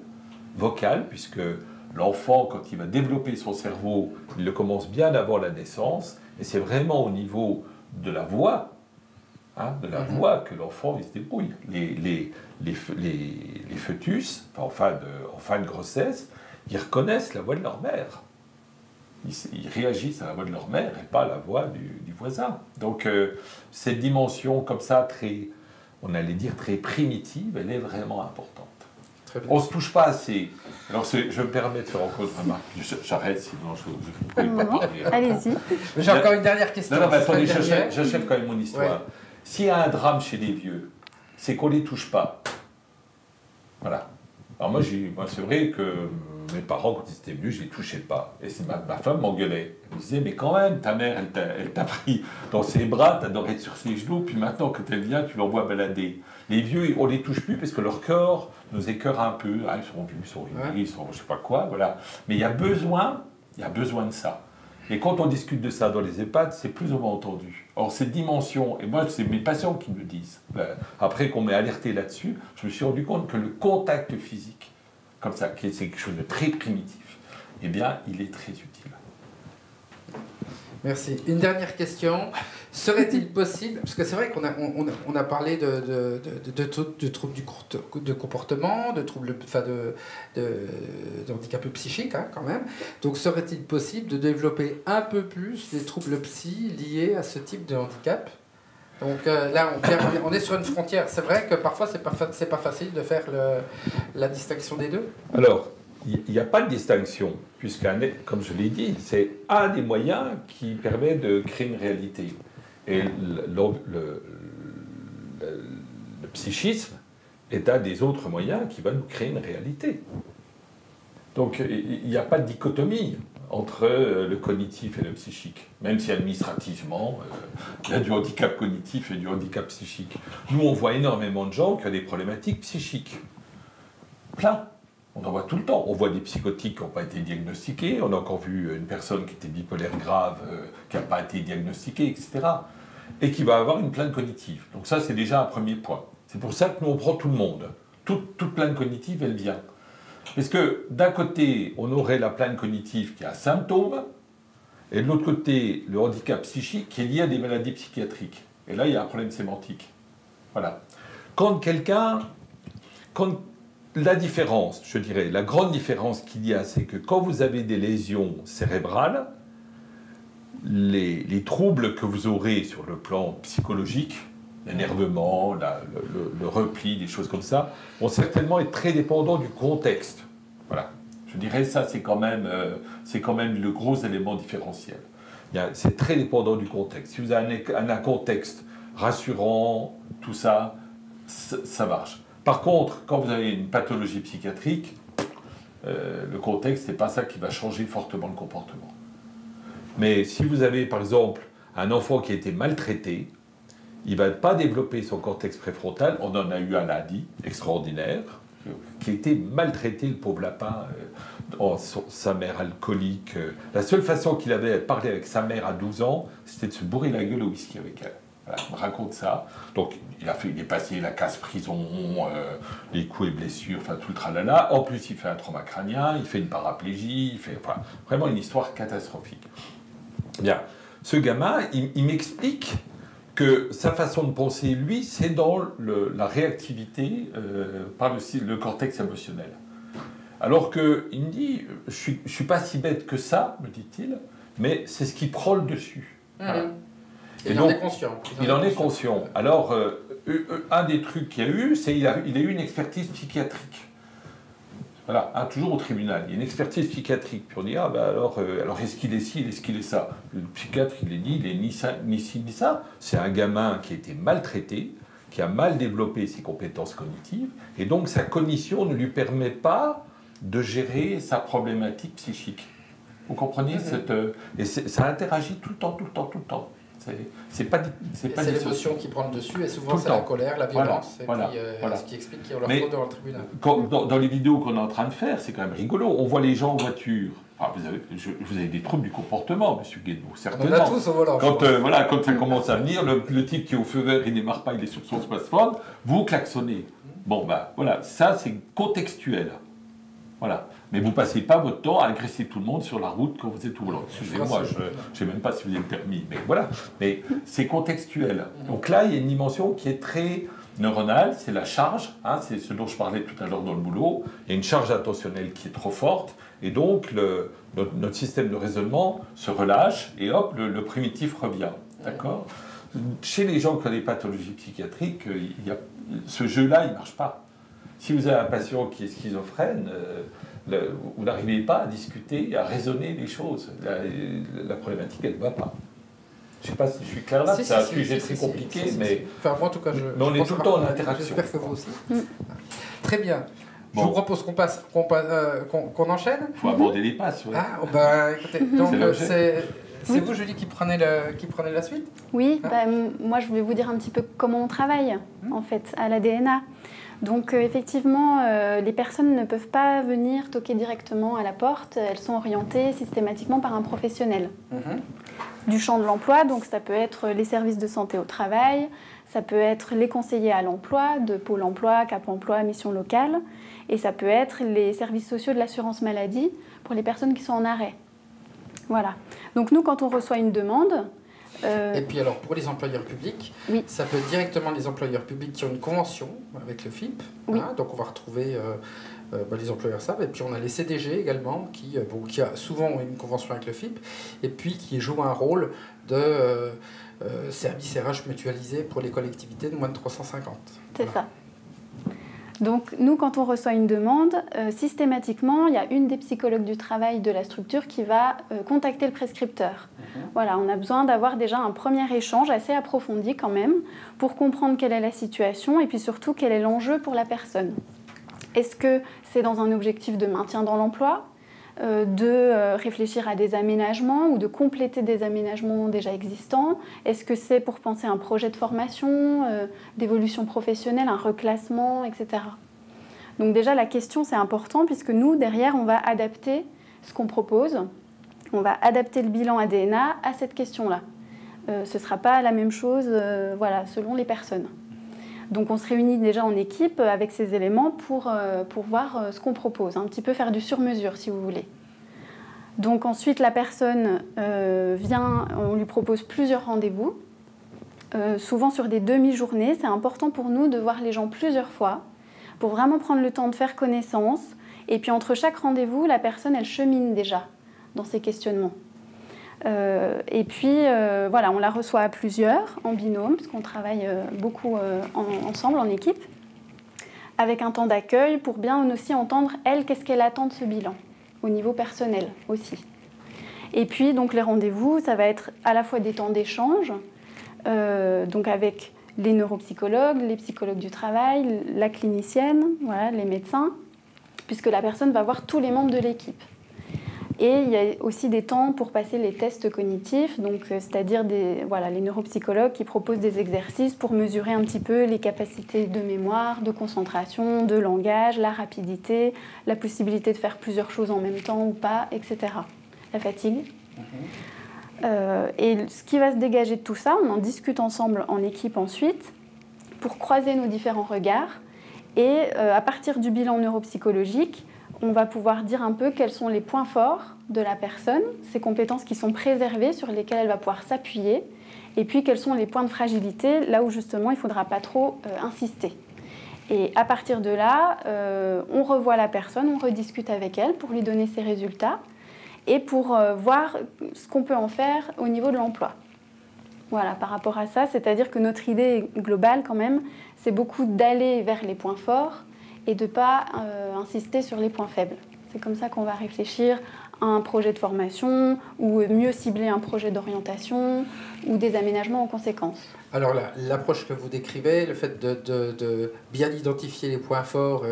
Speaker 2: vocal, puisque l'enfant, quand il va développer son cerveau, il le commence bien avant la naissance, et c'est vraiment au niveau de la voix, voix que l'enfant il se débrouille. Les fœtus, en fin de grossesse, ils reconnaissent la voix de leur mère. Ils réagissent à la voix de leur mère et pas à la voix du voisin. Donc cette dimension comme ça, on allait dire très primitive, elle est vraiment importante. On ne se touche pas assez. Alors je me permets de faire encore une remarque. J'arrête, sinon je ne peux pas parler.
Speaker 3: Allez-y.
Speaker 1: J'ai encore une dernière question.
Speaker 2: Non, mais attendez, j'achève quand même mon histoire. Ouais. S'il y a un drame chez les vieux, c'est qu'on ne les touche pas. Voilà. Alors moi c'est vrai que mes parents, quand ils étaient venus, je ne les touchais pas. Et ma femme m'engueulait. Elle me disait, mais quand même, ta mère, elle t'a pris dans ses bras, t'adorais être sur ses genoux, puis maintenant que elle vient, tu l'envoies balader. Les vieux, on ne les touche plus parce que leur corps nous écœure un peu. Ah, ils sont vieux, ils sont rigoureux, ils sont je ne sais pas quoi, voilà. Mais il y a besoin de ça. Et quand on discute de ça dans les EHPAD, c'est plus ou moins entendu. Or, cette dimension, et moi, c'est mes patients qui me le disent, après qu'on m'ait alerté là-dessus, je me suis rendu compte que le contact physique, comme ça, c'est quelque chose de très primitif, eh bien, il est très utile.
Speaker 1: Merci. Une dernière question. Serait-il possible, parce que c'est vrai qu'on a parlé de troubles de comportement, de troubles, de handicap psychique, quand même. Donc, serait-il possible de développer un peu plus des troubles psy liés à ce type de handicap? Donc là, on est sur une frontière. C'est vrai que parfois, c'est pas facile de faire la distinction des deux.
Speaker 2: Alors, il n'y a pas de distinction, puisque, comme je l'ai dit, c'est un des moyens qui permet de créer une réalité. Et le psychisme et tu as des autres moyens qui vont nous créer une réalité. Donc il n'y a pas de dichotomie entre le cognitif et le psychique, même si administrativement, il y a du handicap cognitif et du handicap psychique. Nous, on voit énormément de gens qui ont des problématiques psychiques. Plein. On en voit tout le temps. On voit des psychotiques qui n'ont pas été diagnostiqués. On a encore vu une personne qui était bipolaire grave, qui n'a pas été diagnostiquée, etc. Et qui va avoir une plainte cognitive. Donc ça, c'est déjà un premier point. C'est pour ça que nous, on prend tout le monde. Toute plainte cognitive, elle vient. Parce que d'un côté, on aurait la plainte cognitive qui a un symptôme, et de l'autre côté, le handicap psychique qui est lié à des maladies psychiatriques. Et là, il y a un problème sémantique. Voilà. Quand la différence, je dirais, la grande différence qu'il y a, c'est que quand vous avez des lésions cérébrales, les troubles que vous aurez sur le plan psychologique, l'énervement, le repli, des choses comme ça, vont certainement être très dépendants du contexte. Voilà. Je dirais ça, c'est quand même le gros élément différentiel. C'est très dépendant du contexte. Si vous avez un contexte rassurant, tout ça, ça marche. Par contre, quand vous avez une pathologie psychiatrique, le contexte, c'est pas ça qui va changer fortement le comportement. Mais si vous avez, par exemple, un enfant qui a été maltraité, il ne va pas développer son cortex préfrontal. On en a eu un lundi extraordinaire, qui a été maltraité, le pauvre lapin, sa mère alcoolique. La seule façon qu'il avait de parler avec sa mère à 12 ans, c'était de se bourrer la gueule au whisky avec elle. Voilà, il me raconte ça. Donc, il est passé la casse-prison, les coups et blessures, enfin tout le tralala. En plus, il fait un trauma crânien, il fait une paraplégie, il fait vraiment une histoire catastrophique. Bien, ce gamin, il m'explique que sa façon de penser, lui, c'est dans la réactivité par le cortex émotionnel. Alors qu'il me dit, je ne suis pas si bête que ça, me dit-il, mais c'est ce qui prend le dessus. Voilà.
Speaker 1: Et il en est conscient.
Speaker 2: Il en est conscient. Alors, un des trucs qu'il y a eu, c'est qu'il a eu une expertise psychiatrique. Voilà, toujours au tribunal. Il y a une expertise psychiatrique. Puis on dit, alors est-ce qu'il est ci, est-ce qu'il est ça? Le psychiatre, il est dit, il est ni ça, ni ci, ni ça. C'est un gamin qui a été maltraité, qui a mal développé ses compétences cognitives, et donc sa cognition ne lui permet pas de gérer sa problématique psychique. Vous comprenez et ça interagit tout le temps, tout le temps, tout le temps. C'est
Speaker 1: l'émotion qui prend le dessus, et souvent c'est la colère, la violence, ce qui explique qu'il y a leur faute devant le tribunal.
Speaker 2: Dans les vidéos qu'on est en train de faire, c'est quand même rigolo. On voit les gens en voiture. Vous avez des troubles du comportement, monsieur Guénaud, certainement.
Speaker 1: On a tous au volant.
Speaker 2: Quand ça commence à venir, le type qui est au feu vert, il démarre pas, il est sur son smartphone, vous klaxonnez. Bon, voilà, ça c'est contextuel. Voilà. Mais vous ne passez pas votre temps à agresser tout le monde sur la route quand vous êtes au volant. Excusez-moi, je ne sais même pas si vous avez le permis. Mais voilà. Mais c'est contextuel. Donc là, il y a une dimension qui est très neuronale, c'est la charge. C'est ce dont je parlais tout à l'heure dans le boulot. Il y a une charge attentionnelle qui est trop forte. Et donc, notre système de raisonnement se relâche et hop, le primitif revient. D'accord ? Chez les gens qui ont des pathologies psychiatriques, ce jeu-là, il ne marche pas. Si vous avez un patient qui est schizophrène, vous n'arrivez pas à discuter, à raisonner les choses. La problématique, elle ne va pas. Je ne sais pas si je suis clair là, c'est un sujet très compliqué, mais
Speaker 1: enfin, moi, en tout cas,
Speaker 2: on est tout le temps en interaction.
Speaker 1: J'espère que vous aussi. Très bien. Bon. Je vous propose qu'on enchaîne.
Speaker 2: Il faut aborder les passes. Ouais.
Speaker 1: Écoutez, donc c'est vous, Julie, qui prenez la suite?
Speaker 3: Oui, moi je vais vous dire un petit peu comment on travaille, en fait, à la DNA. Donc effectivement, les personnes ne peuvent pas venir toquer directement à la porte, elles sont orientées systématiquement par un professionnel. Du champ de l'emploi, donc ça peut être les services de santé au travail, ça peut être les conseillers à l'emploi, de Pôle emploi, Cap emploi, mission locale, et ça peut être les services sociaux de l'assurance maladie pour les personnes qui sont en arrêt. Voilà. Donc nous, quand on reçoit une demande...
Speaker 1: Et puis alors, pour les employeurs publics, oui. Ça peut être directement les employeurs publics qui ont une convention avec le FIP. Oui. Donc on va retrouver... les employeurs savent, et puis on a les CDG également qui a souvent une convention avec le FIP, et puis qui jouent un rôle de service RH mutualisé pour les collectivités de moins de 350.
Speaker 3: C'est ça. Donc nous, quand on reçoit une demande, systématiquement, il y a une des psychologues du travail de la structure qui va contacter le prescripteur. Voilà, on a besoin d'avoir déjà un premier échange assez approfondi quand même pour comprendre quelle est la situation et puis surtout quel est l'enjeu pour la personne. Est-ce que c'est dans un objectif de maintien dans l'emploi, de réfléchir à des aménagements ou de compléter des aménagements déjà existants? Est-ce que c'est pour penser à un projet de formation, d'évolution professionnelle, un reclassement, etc. Donc déjà, la question, c'est important puisque nous, derrière, on va adapter ce qu'on propose. On va adapter le bilan ADNA à cette question-là. Ce ne sera pas la même chose voilà, selon les personnes. Donc on se réunit déjà en équipe avec ces éléments pour voir ce qu'on propose, un petit peu faire du sur-mesure si vous voulez. Donc ensuite la personne vient, on lui propose plusieurs rendez-vous, souvent sur des demi-journées. C'est important pour nous de voir les gens plusieurs fois pour vraiment prendre le temps de faire connaissance. Et puis entre chaque rendez-vous, la personne elle chemine déjà dans ses questionnements. Et puis, voilà, on la reçoit à plusieurs, en binôme, parce qu'on travaille beaucoup ensemble, en équipe, avec un temps d'accueil pour bien aussi entendre, elle, qu'est-ce qu'elle attend de ce bilan, au niveau personnel aussi. Et puis, donc, les rendez-vous, ça va être à la fois des temps d'échange, donc avec les neuropsychologues, les psychologues du travail, la clinicienne, voilà, les médecins, puisque la personne va voir tous les membres de l'équipe. Et il y a aussi des temps pour passer les tests cognitifs, donc c'est-à-dire voilà, les neuropsychologues qui proposent des exercices pour mesurer un petit peu les capacités de mémoire, de concentration, de langage, la rapidité, la possibilité de faire plusieurs choses en même temps ou pas, etc. La fatigue. Et ce qui va se dégager de tout ça, on en discute ensemble en équipe ensuite pour croiser nos différents regards. Et à partir du bilan neuropsychologique, on va pouvoir dire un peu quels sont les points forts de la personne, ses compétences qui sont préservées, sur lesquelles elle va pouvoir s'appuyer, et puis quels sont les points de fragilité, là où justement il ne faudra pas trop insister. Et à partir de là, on revoit la personne, on rediscute avec elle pour lui donner ses résultats, et pour voir ce qu'on peut en faire au niveau de l'emploi. Voilà, par rapport à ça, c'est-à-dire que notre idée globale quand même, c'est beaucoup d'aller vers les points forts, et de ne pas insister sur les points faibles. C'est comme ça qu'on va réfléchir à un projet de formation ou mieux cibler un projet d'orientation ou des aménagements en conséquence.
Speaker 1: Alors l'approche que vous décrivez, le fait de bien identifier les points forts,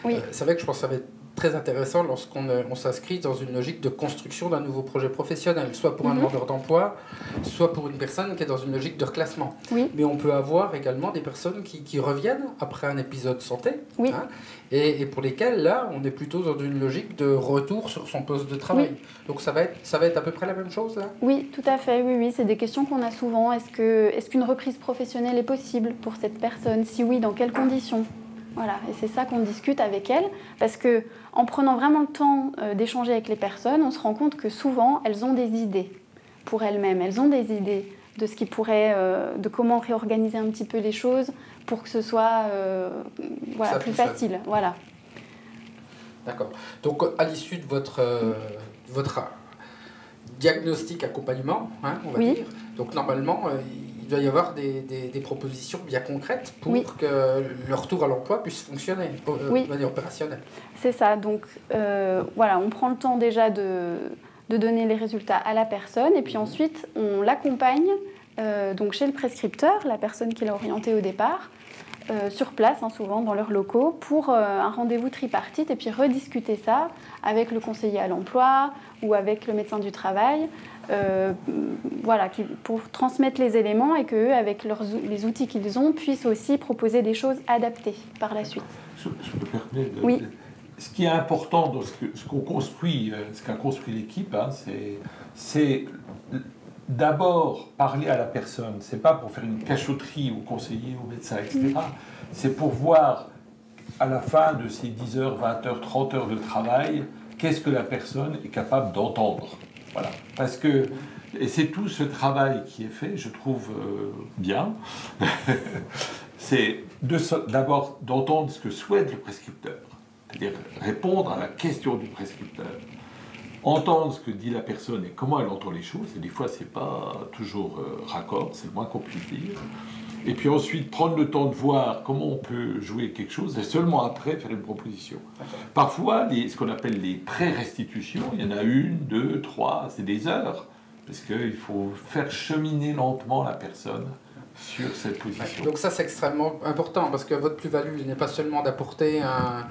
Speaker 3: oui.
Speaker 1: C'est vrai que je pense que ça va être très intéressant lorsqu'on s'inscrit dans une logique de construction d'un nouveau projet professionnel, soit pour un demandeur d'emploi, soit pour une personne qui est dans une logique de reclassement.
Speaker 3: Oui.
Speaker 1: Mais on peut avoir également des personnes qui reviennent après un épisode santé,
Speaker 3: oui.
Speaker 1: Hein, et pour lesquelles, là, on est plutôt dans une logique de retour sur son poste de travail. Oui. Donc ça va être à peu près la même chose, là ?
Speaker 3: Oui, tout à fait, oui. C'est des questions qu'on a souvent. Est-ce qu'une reprise professionnelle est possible pour cette personne ? Si oui, dans quelles conditions ? Voilà, et c'est ça qu'on discute avec elles, parce qu'en prenant vraiment le temps d'échanger avec les personnes, on se rend compte que souvent, elles ont des idées pour elles-mêmes. Elles ont des idées de ce qui pourrait, de comment réorganiser un petit peu les choses pour que ce soit voilà, plus facile. Voilà.
Speaker 1: D'accord. Donc, à l'issue de votre diagnostic accompagnement, hein, on va dire, donc normalement, il doit y avoir des propositions bien concrètes pour que le retour à l'emploi puisse fonctionner de manière opérationnelle.
Speaker 3: C'est ça. Donc, voilà, on prend le temps déjà de donner les résultats à la personne et puis ensuite, on l'accompagne donc chez le prescripteur, la personne qui l'a orientée au départ, sur place, hein, souvent dans leurs locaux, pour un rendez-vous tripartite et puis rediscuter ça avec le conseiller à l'emploi ou avec le médecin du travail, voilà, pour transmettre les éléments et qu'eux, avec les outils qu'ils ont, puissent aussi proposer des choses adaptées par la suite.
Speaker 2: Je me permets de...
Speaker 3: Oui.
Speaker 2: Ce qui est important dans ce qu'on construit, ce qu'a construit l'équipe, hein, c'est d'abord parler à la personne. C'est pas pour faire une cachotterie au conseiller, au médecin, etc. C'est pour voir à la fin de ces 10 heures, 20 heures, 30 heures de travail, qu'est-ce que la personne est capable d'entendre. Voilà. Parce que, et c'est tout ce travail qui est fait, je trouve bien, c'est d'abord d'entendre ce que souhaite le prescripteur, c'est-à-dire répondre à la question du prescripteur, entendre ce que dit la personne et comment elle entend les choses, et des fois c'est pas toujours raccord, c'est le moins qu'on puisse dire, et puis ensuite prendre le temps de voir comment on peut jouer quelque chose, et seulement après faire une proposition. Parfois, ce qu'on appelle les pré-restitutions, il y en a 1, 2, 3, c'est des heures parce qu'il faut faire cheminer lentement la personne sur cette position.
Speaker 1: Donc ça, c'est extrêmement important, parce que votre plus-value n'est pas seulement d'apporter un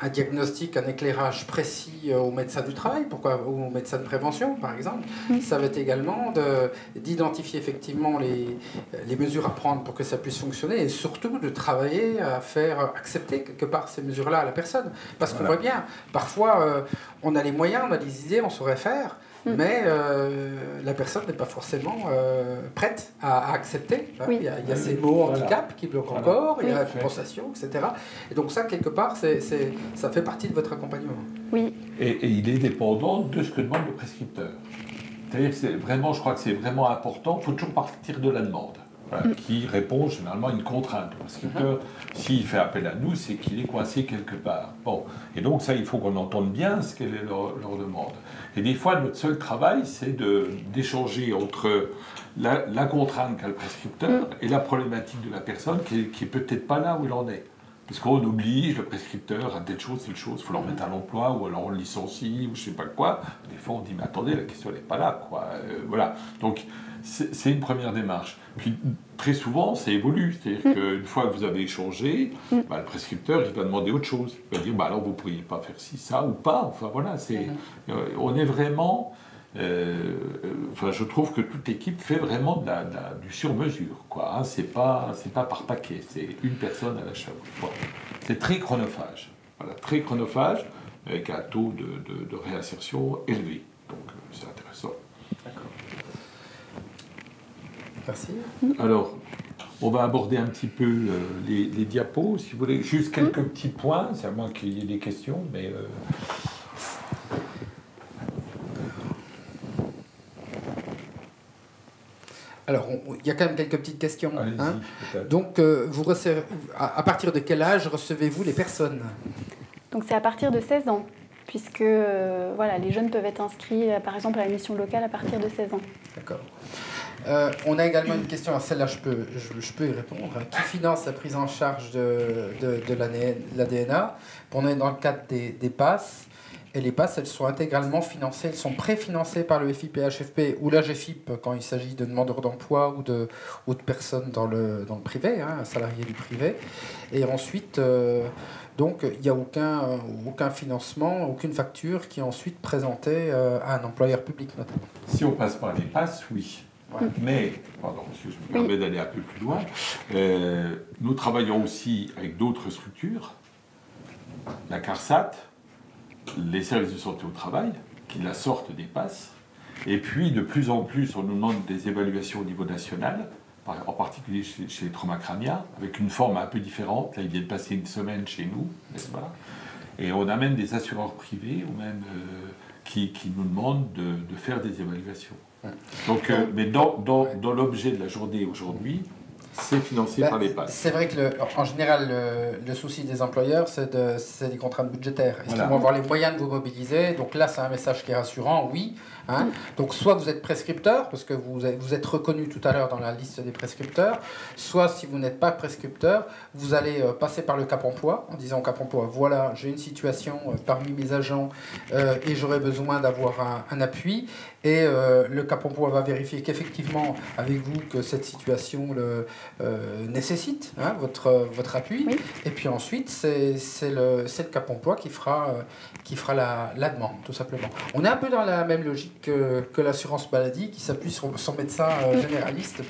Speaker 1: diagnostic, un éclairage précis au médecin du travail, ou au médecin de prévention, par exemple. Ça va être également d'identifier effectivement les mesures à prendre pour que ça puisse fonctionner, et surtout de travailler à faire accepter quelque part ces mesures-là à la personne. Parce qu'on voit bien, parfois, on a les moyens, on a des idées, on saurait faire, mais la personne n'est pas forcément prête à accepter. Hein. Il y a ces mots handicap qui bloquent encore, il y a la compensation, etc. Et donc ça, quelque part, ça fait partie de votre accompagnement.
Speaker 3: Oui.
Speaker 2: Et il est dépendant de ce que demande le prescripteur. C'est-à-dire que je crois que c'est vraiment important, il faut toujours partir de la demande. Voilà, qui répond généralement à une contrainte. Le prescripteur, s'il fait appel à nous, c'est qu'il est coincé quelque part. Bon. Et donc ça, il faut qu'on entende bien ce qu'elle est leur demande. Et des fois, notre seul travail, c'est d'échanger entre la contrainte qu'a le prescripteur et la problématique de la personne qui est peut-être pas là où il en est. Parce qu'on oblige le prescripteur à telle chose, il faut le remettre à l'emploi, ou alors on le licencie, ou je sais pas quoi. Des fois, on dit, mais attendez, la question n'est pas là, quoi. Voilà. Donc, c'est une première démarche. Puis, très souvent, ça évolue. C'est-à-dire qu'une fois que vous avez échangé, le prescripteur, il va demander autre chose. Il va dire, alors, vous ne pourriez pas faire ci, ça, ou pas. Enfin, voilà. On est vraiment... je trouve que toute équipe fait vraiment du sur-mesure, quoi. Hein, c'est pas par paquet, c'est une personne à la fois. Bon. C'est très chronophage. Voilà, très chronophage, avec un taux de réinsertion élevé. Donc, c'est intéressant.
Speaker 1: D'accord. Merci.
Speaker 2: Alors, on va aborder un petit peu les diapos, si vous voulez. Juste quelques petits points, c'est à moins qu'il y ait des questions, mais...
Speaker 1: Alors, il y a quand même quelques petites questions.
Speaker 2: Hein.
Speaker 1: Donc, à partir de quel âge recevez-vous les personnes?
Speaker 3: Donc, c'est à partir de 16 ans, puisque les jeunes peuvent être inscrits, par exemple, à la mission locale à partir de 16 ans.
Speaker 1: D'accord. On a également une question, alors celle-là je peux y répondre. Qui finance la prise en charge de l'ADNA? On est dans le cadre des PASS. Et les PASS, elles sont intégralement financées, elles sont préfinancées par le FIPHFP ou la GFIP quand il s'agit de demandeurs d'emploi ou de personnes dans le privé, un salarié du privé. Et ensuite, donc, il n'y a aucun financement, aucune facture qui est ensuite présentée à un employeur public notamment.
Speaker 2: Si on passe par les PASS, oui. Ouais. Mais, je me permets d'aller un peu plus loin, nous travaillons aussi avec d'autres structures, la CARSAT, les services de santé au travail, qui la sortent des PASS, et puis de plus en plus on nous demande des évaluations au niveau national, en particulier chez les traumas crâniens, avec une forme un peu différente. Là, ils viennent passer une semaine chez nous, n'est-ce pas? Et on a même des assureurs privés, ou même qui nous demandent de faire des évaluations. Donc, mais dans l'objet de la journée aujourd'hui, c'est financé par les PASS.
Speaker 1: C'est vrai que, en général, le souci des employeurs, c'est des contraintes budgétaires. Est-ce qu'ils vont avoir les moyens de vous mobiliser? Donc là, c'est un message qui est rassurant, oui. Hein. Donc soit vous êtes prescripteur, parce que vous êtes reconnu tout à l'heure dans la liste des prescripteurs, soit si vous n'êtes pas prescripteur, vous allez passer par le Cap Emploi, en disant au Cap Emploi, voilà, j'ai une situation parmi mes agents et j'aurais besoin d'avoir un appui. Et le Cap Emploi va vérifier qu'effectivement, avec vous, que cette situation nécessite votre appui. Oui. Et puis ensuite, c'est le Cap Emploi qui fera la demande, tout simplement. On est un peu dans la même logique que l'assurance maladie, qui s'appuie sur son médecin généraliste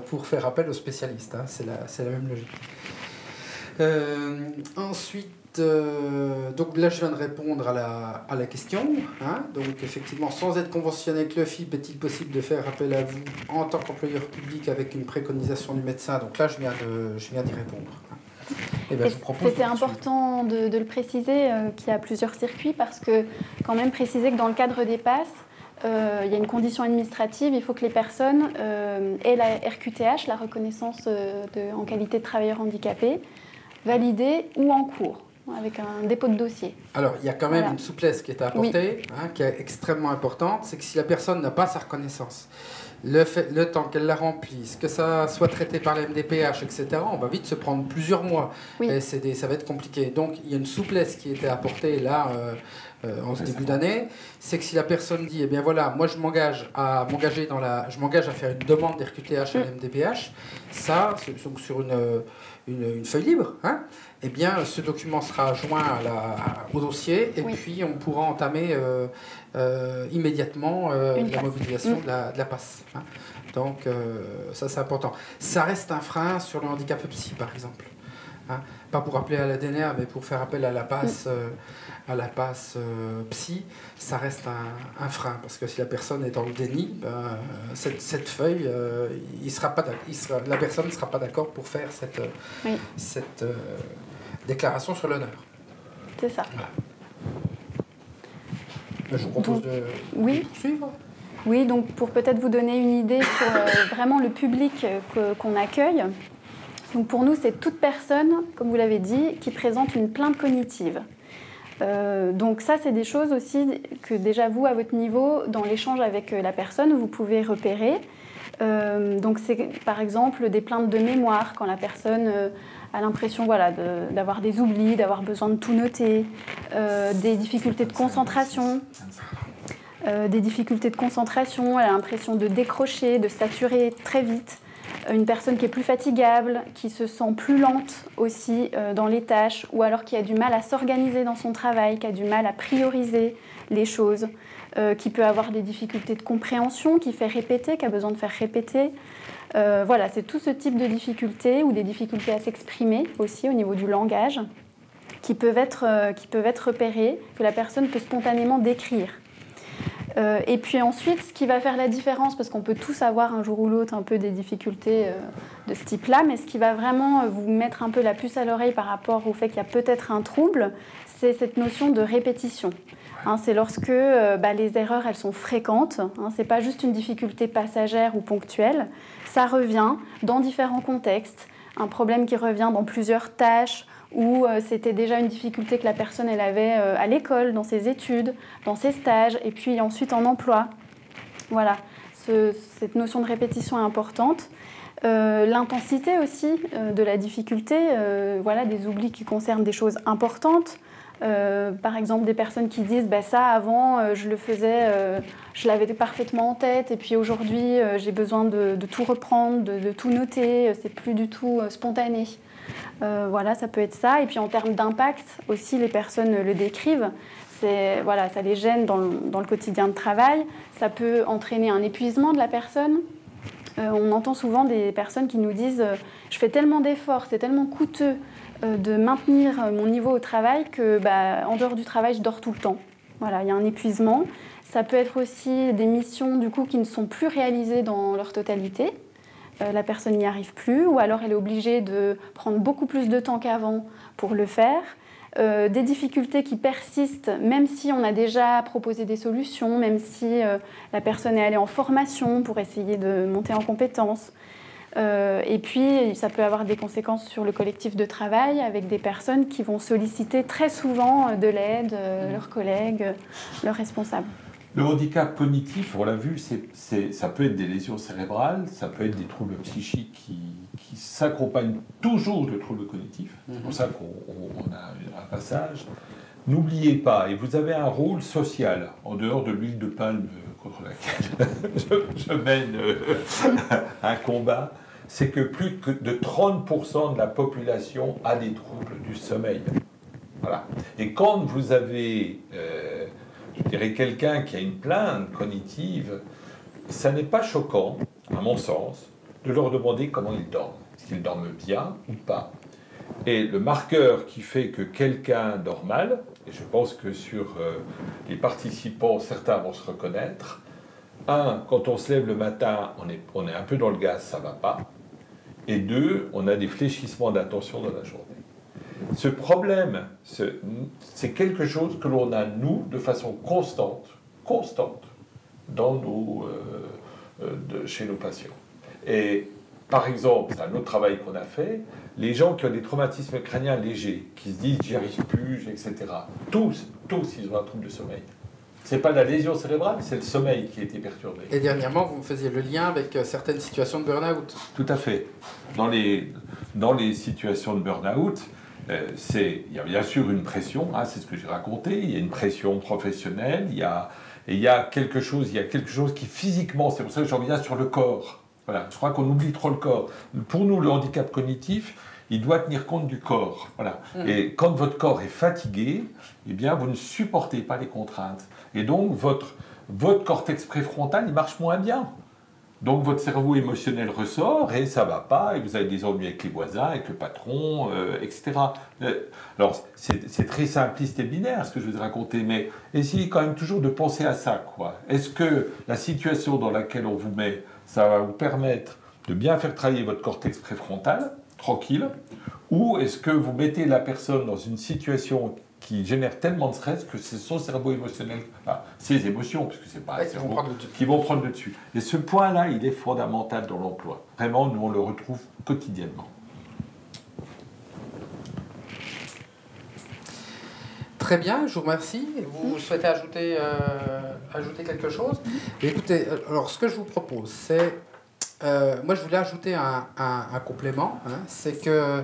Speaker 1: pour faire appel aux spécialistes. Hein. C'est la même logique. Ensuite, donc là, je viens de répondre à la question. Hein. Donc, effectivement, sans être conventionné avec le FIP, est-il possible de faire appel à vous en tant qu'employeur public avec une préconisation du médecin? Donc là, je viens d'y répondre.
Speaker 3: C'était important de le préciser qu'il y a plusieurs circuits, parce que quand même préciser que dans le cadre des PASS, il y a une condition administrative, il faut que les personnes aient la RQTH, la reconnaissance en qualité de travailleur handicapé, validée ou en cours, avec un dépôt de dossier.
Speaker 1: Alors, il y a quand même une souplesse qui est apportée, qui est extrêmement importante, c'est que si la personne n'a pas sa reconnaissance, le temps qu'elle la remplisse, que ça soit traité par la MDPH, etc., on va vite se prendre plusieurs mois. Oui. Et ça va être compliqué. Donc, il y a une souplesse qui a été apportée là en ce début d'année, c'est que si la personne dit, eh bien voilà, moi je m'engage à faire une demande d'RQTH à l'MDPH, ça, donc sur une feuille libre, hein, eh bien ce document sera joint au dossier et puis on pourra entamer immédiatement la mobilisation de la PAS. Hein. Donc ça c'est important. Ça reste un frein sur le handicap psy par exemple. Hein. Pas pour appeler à la DNA, mais pour faire appel à la PAS, psy, ça reste un frein. Parce que si la personne est dans le déni, cette feuille, la personne ne sera pas d'accord pour faire cette déclaration sur l'honneur.
Speaker 3: C'est ça.
Speaker 1: Voilà. Je vous propose de poursuivre.
Speaker 3: Oui, donc pour peut-être vous donner une idée sur vraiment le public qu'on accueille. Donc pour nous, c'est toute personne, comme vous l'avez dit, qui présente une plainte cognitive. Donc ça, c'est des choses aussi que déjà vous, à votre niveau, dans l'échange avec la personne, vous pouvez repérer. Donc c'est par exemple des plaintes de mémoire, quand la personne a l'impression d'avoir des oublis, d'avoir besoin de tout noter, des difficultés de concentration. Elle a l'impression de décrocher, de saturer très vite. Une personne qui est plus fatigable, qui se sent plus lente aussi dans les tâches, ou alors qui a du mal à s'organiser dans son travail, qui a du mal à prioriser les choses, qui peut avoir des difficultés de compréhension, qui fait répéter, qui a besoin de faire répéter. Voilà, c'est tout ce type de difficultés, ou des difficultés à s'exprimer aussi au niveau du langage, qui peuvent être repérées, que la personne peut spontanément décrire. Et puis ensuite, ce qui va faire la différence, parce qu'on peut tous avoir un jour ou l'autre un peu des difficultés de ce type-là, mais ce qui va vraiment vous mettre un peu la puce à l'oreille par rapport au fait qu'il y a peut-être un trouble, c'est cette notion de répétition. Hein, c'est lorsque les erreurs, elles sont fréquentes. Hein, c'est pas juste une difficulté passagère ou ponctuelle. Ça revient dans différents contextes. Un problème qui revient dans plusieurs tâches, ou c'était déjà une difficulté que la personne elle avait à l'école, dans ses études, dans ses stages, et puis ensuite en emploi. Voilà, cette notion de répétition est importante. L'intensité aussi de la difficulté, des oublis qui concernent des choses importantes. Par exemple, des personnes qui disent ça avant je le faisais, je l'avais parfaitement en tête, et puis aujourd'hui j'ai besoin de tout reprendre, de tout noter, c'est plus du tout spontané. Ça peut être ça. Et puis en termes d'impact aussi, les personnes le décrivent. Ça les gêne dans le quotidien de travail. Ça peut entraîner un épuisement de la personne. On entend souvent des personnes qui nous disent « je fais tellement d'efforts, c'est tellement coûteux de maintenir mon niveau au travail que en dehors du travail, je dors tout le temps ». Voilà, il y a un épuisement. Ça peut être aussi des missions du coup, qui ne sont plus réalisées dans leur totalité. La personne n'y arrive plus, ou alors elle est obligée de prendre beaucoup plus de temps qu'avant pour le faire. Des difficultés qui persistent, même si on a déjà proposé des solutions, même si la personne est allée en formation pour essayer de monter en compétences. Et puis, ça peut avoir des conséquences sur le collectif de travail, avec des personnes qui vont solliciter très souvent de l'aide, leurs collègues, leurs responsables.
Speaker 2: Le handicap cognitif, on l'a vu, ça peut être des lésions cérébrales, ça peut être des troubles psychiques qui s'accompagnent toujours de troubles cognitifs. C'est pour ça qu'on a un passage. N'oubliez pas, et vous avez un rôle social, en dehors de l'huile de palme contre laquelle je mène un combat, c'est que plus de 30% de la population a des troubles du sommeil. Voilà. Et quand vous avez... je dirais quelqu'un qui a une plainte cognitive, ça n'est pas choquant, à mon sens, de leur demander comment ils dorment. Est-ce qu'ils dorment bien ou pas? Et le marqueur qui fait que quelqu'un dort mal, et je pense que sur les participants, certains vont se reconnaître, quand on se lève le matin, on est un peu dans le gaz, ça ne va pas. Et 2, on a des fléchissements d'attention dans la journée. Ce problème, c'est quelque chose que l'on a, nous, de façon constante, chez nos patients. Et par exemple, c'est un autre travail qu'on a fait, les gens qui ont des traumatismes crâniens légers, qui se disent « j'y arrive plus », etc., tous, ils ont un trouble de sommeil. Ce n'est pas la lésion cérébrale, c'est le sommeil qui a été perturbé.
Speaker 1: Et dernièrement, vous faisiez le lien avec certaines situations de burn-out.
Speaker 2: Tout à fait. Dans les situations de burn-out, il y a bien sûr une pression, hein, c'est ce que j'ai raconté, il y a une pression professionnelle, il y a quelque chose qui physiquement, c'est pour ça que j'en reviens sur le corps. Voilà, je crois qu'on oublie trop le corps. Pour nous, le handicap cognitif, il doit tenir compte du corps. Voilà. Et quand votre corps est fatigué, eh bien, vous ne supportez pas les contraintes. Et donc, votre cortex préfrontal, il marche moins bien. Donc, votre cerveau émotionnel ressort et ça ne va pas, et vous avez des ennuis avec les voisins, avec le patron, etc. Alors, c'est très simpliste et binaire ce que je vous ai raconté, mais essayez quand même toujours de penser à ça, quoi. Est-ce que la situation dans laquelle on vous met, ça va vous permettre de bien faire travailler votre cortex préfrontal, tranquille, ou est-ce que vous mettez la personne dans une situation qui génère tellement de stress que c'est son cerveau émotionnel, enfin, ses émotions, parce que c'est pas un cerveau, qui vont prendre le dessus. Et ce point-là, il est fondamental dans l'emploi. Vraiment, nous, on le retrouve quotidiennement.
Speaker 1: Très bien, je vous remercie. Vous souhaitez ajouter quelque chose? Écoutez, alors ce que je vous propose, c'est... moi, je voulais ajouter un complément. Hein, c'est que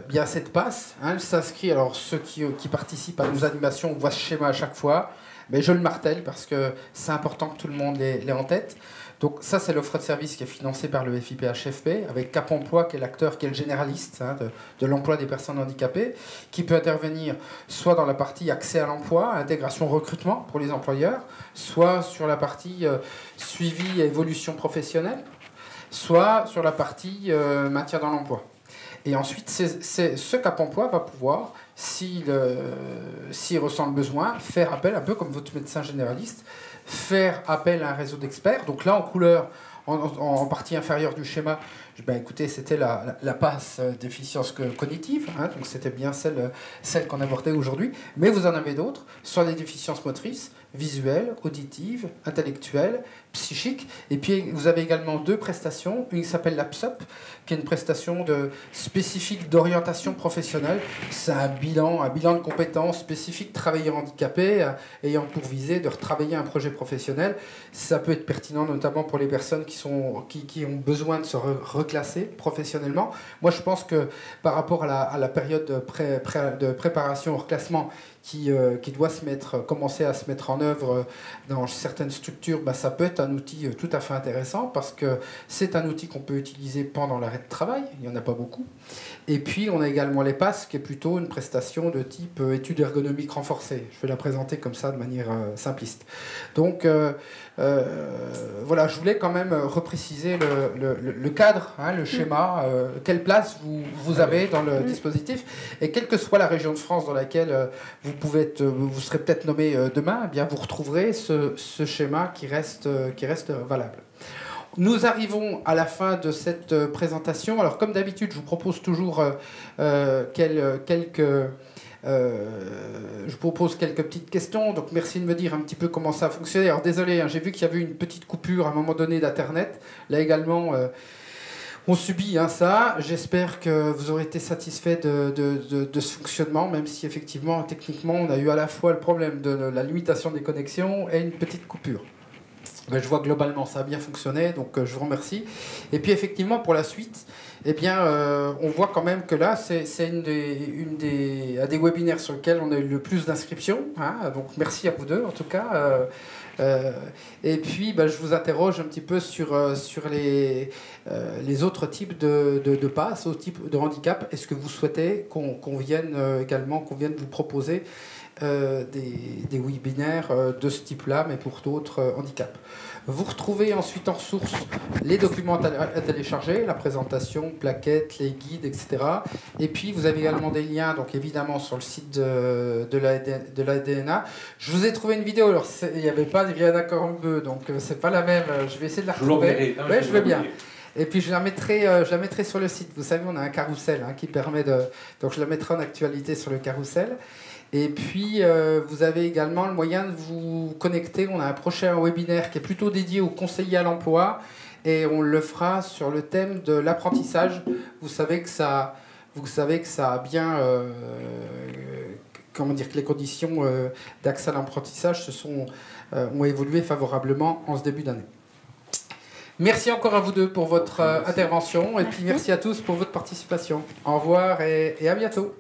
Speaker 1: bien cette passe, hein, elle s'inscrit, alors ceux qui participent à nos animations voient ce schéma à chaque fois, mais je le martèle parce que c'est important que tout le monde l'ait en tête. Donc ça, c'est l'offre de service qui est financée par le FIPHFP, avec Cap Emploi, qui est l'acteur, qui est le généraliste hein, de l'emploi des personnes handicapées, qui peut intervenir soit dans la partie accès à l'emploi, intégration recrutement pour les employeurs, soit sur la partie suivi et évolution professionnelle, soit sur la partie maintien dans l'emploi. Et ensuite, ce Cap Emploi va pouvoir, s'il ressent le besoin, faire appel, un peu comme votre médecin généraliste, faire appel à un réseau d'experts. Donc là, en couleur, en partie inférieure du schéma, ben écoutez, c'était la passe déficience cognitive, hein, donc c'était bien celle qu'on abordait aujourd'hui. Mais vous en avez d'autres, soit des déficiences motrices, visuelles, auditives, intellectuelles, psychiques. Et puis vous avez également deux prestations, une qui s'appelle la PSOP, qui est une prestation spécifique d'orientation professionnelle. C'est un bilan de compétences spécifiques travailleurs handicapés ayant pour visée de retravailler un projet professionnel. Ça peut être pertinent notamment pour les personnes qui ont besoin de se reclasser professionnellement. Moi, je pense que par rapport à la période de préparation au reclassement qui doit commencer à se mettre en œuvre dans certaines structures, bah, ça peut être un outil tout à fait intéressant parce que c'est un outil qu'on peut utiliser pendant l'arrêt de travail, il n'y en a pas beaucoup. Et puis on a également les PASS qui est plutôt une prestation de type étude ergonomique renforcée. Je vais la présenter comme ça de manière simpliste. Donc voilà, je voulais quand même repréciser le cadre, hein, le schéma, quelle place vous avez dans le dispositif et quelle que soit la région de France dans laquelle vous serez peut-être nommé demain, eh bien vous retrouverez ce schéma qui reste valable. Nous arrivons à la fin de cette présentation. Alors comme d'habitude, je vous propose toujours quelques petites questions. Donc merci de me dire un petit peu comment ça a fonctionné. Alors désolé, hein, j'ai vu qu'il y avait une petite coupure à un moment donné d'Internet. Là également, on subit ça. J'espère que vous aurez été satisfait de ce fonctionnement, même si effectivement, techniquement, on a eu à la fois le problème de la limitation des connexions et une petite coupure. Mais je vois globalement ça a bien fonctionné, donc je vous remercie. Et puis effectivement pour la suite, eh bien, on voit quand même que là c'est un des webinaires sur lesquels on a eu le plus d'inscriptions. Hein, donc merci à vous deux en tout cas. Et puis je vous interroge un petit peu sur les autres types de passes, autres types de handicap. Est-ce que vous souhaitez qu'on vienne vous proposer des webinaires de ce type-là, mais pour d'autres handicaps. Vous retrouvez ensuite en ressources les documents à télécharger, la présentation, plaquettes, les guides, etc. Et puis vous avez également des liens, donc évidemment sur le site de l'ADNA. Je vous ai trouvé une vidéo, alors il n'y avait pas de Rihanna Cornbeu, donc c'est pas la même. Je vais essayer de la retrouver. Oui, je veux bien. Et puis je la mettrai sur le site. Vous savez, on a un carrousel qui permet de... Donc je la mettrai en actualité sur le carrousel. Et puis, vous avez également le moyen de vous connecter. On a un prochain webinaire qui est plutôt dédié aux conseillers à l'emploi. Et on le fera sur le thème de l'apprentissage. Vous savez que ça a bien... comment dire, que les conditions d'accès à l'apprentissage ont évolué favorablement en ce début d'année. Merci encore à vous deux pour votre intervention. Et puis merci à tous pour votre participation. Au revoir et à bientôt.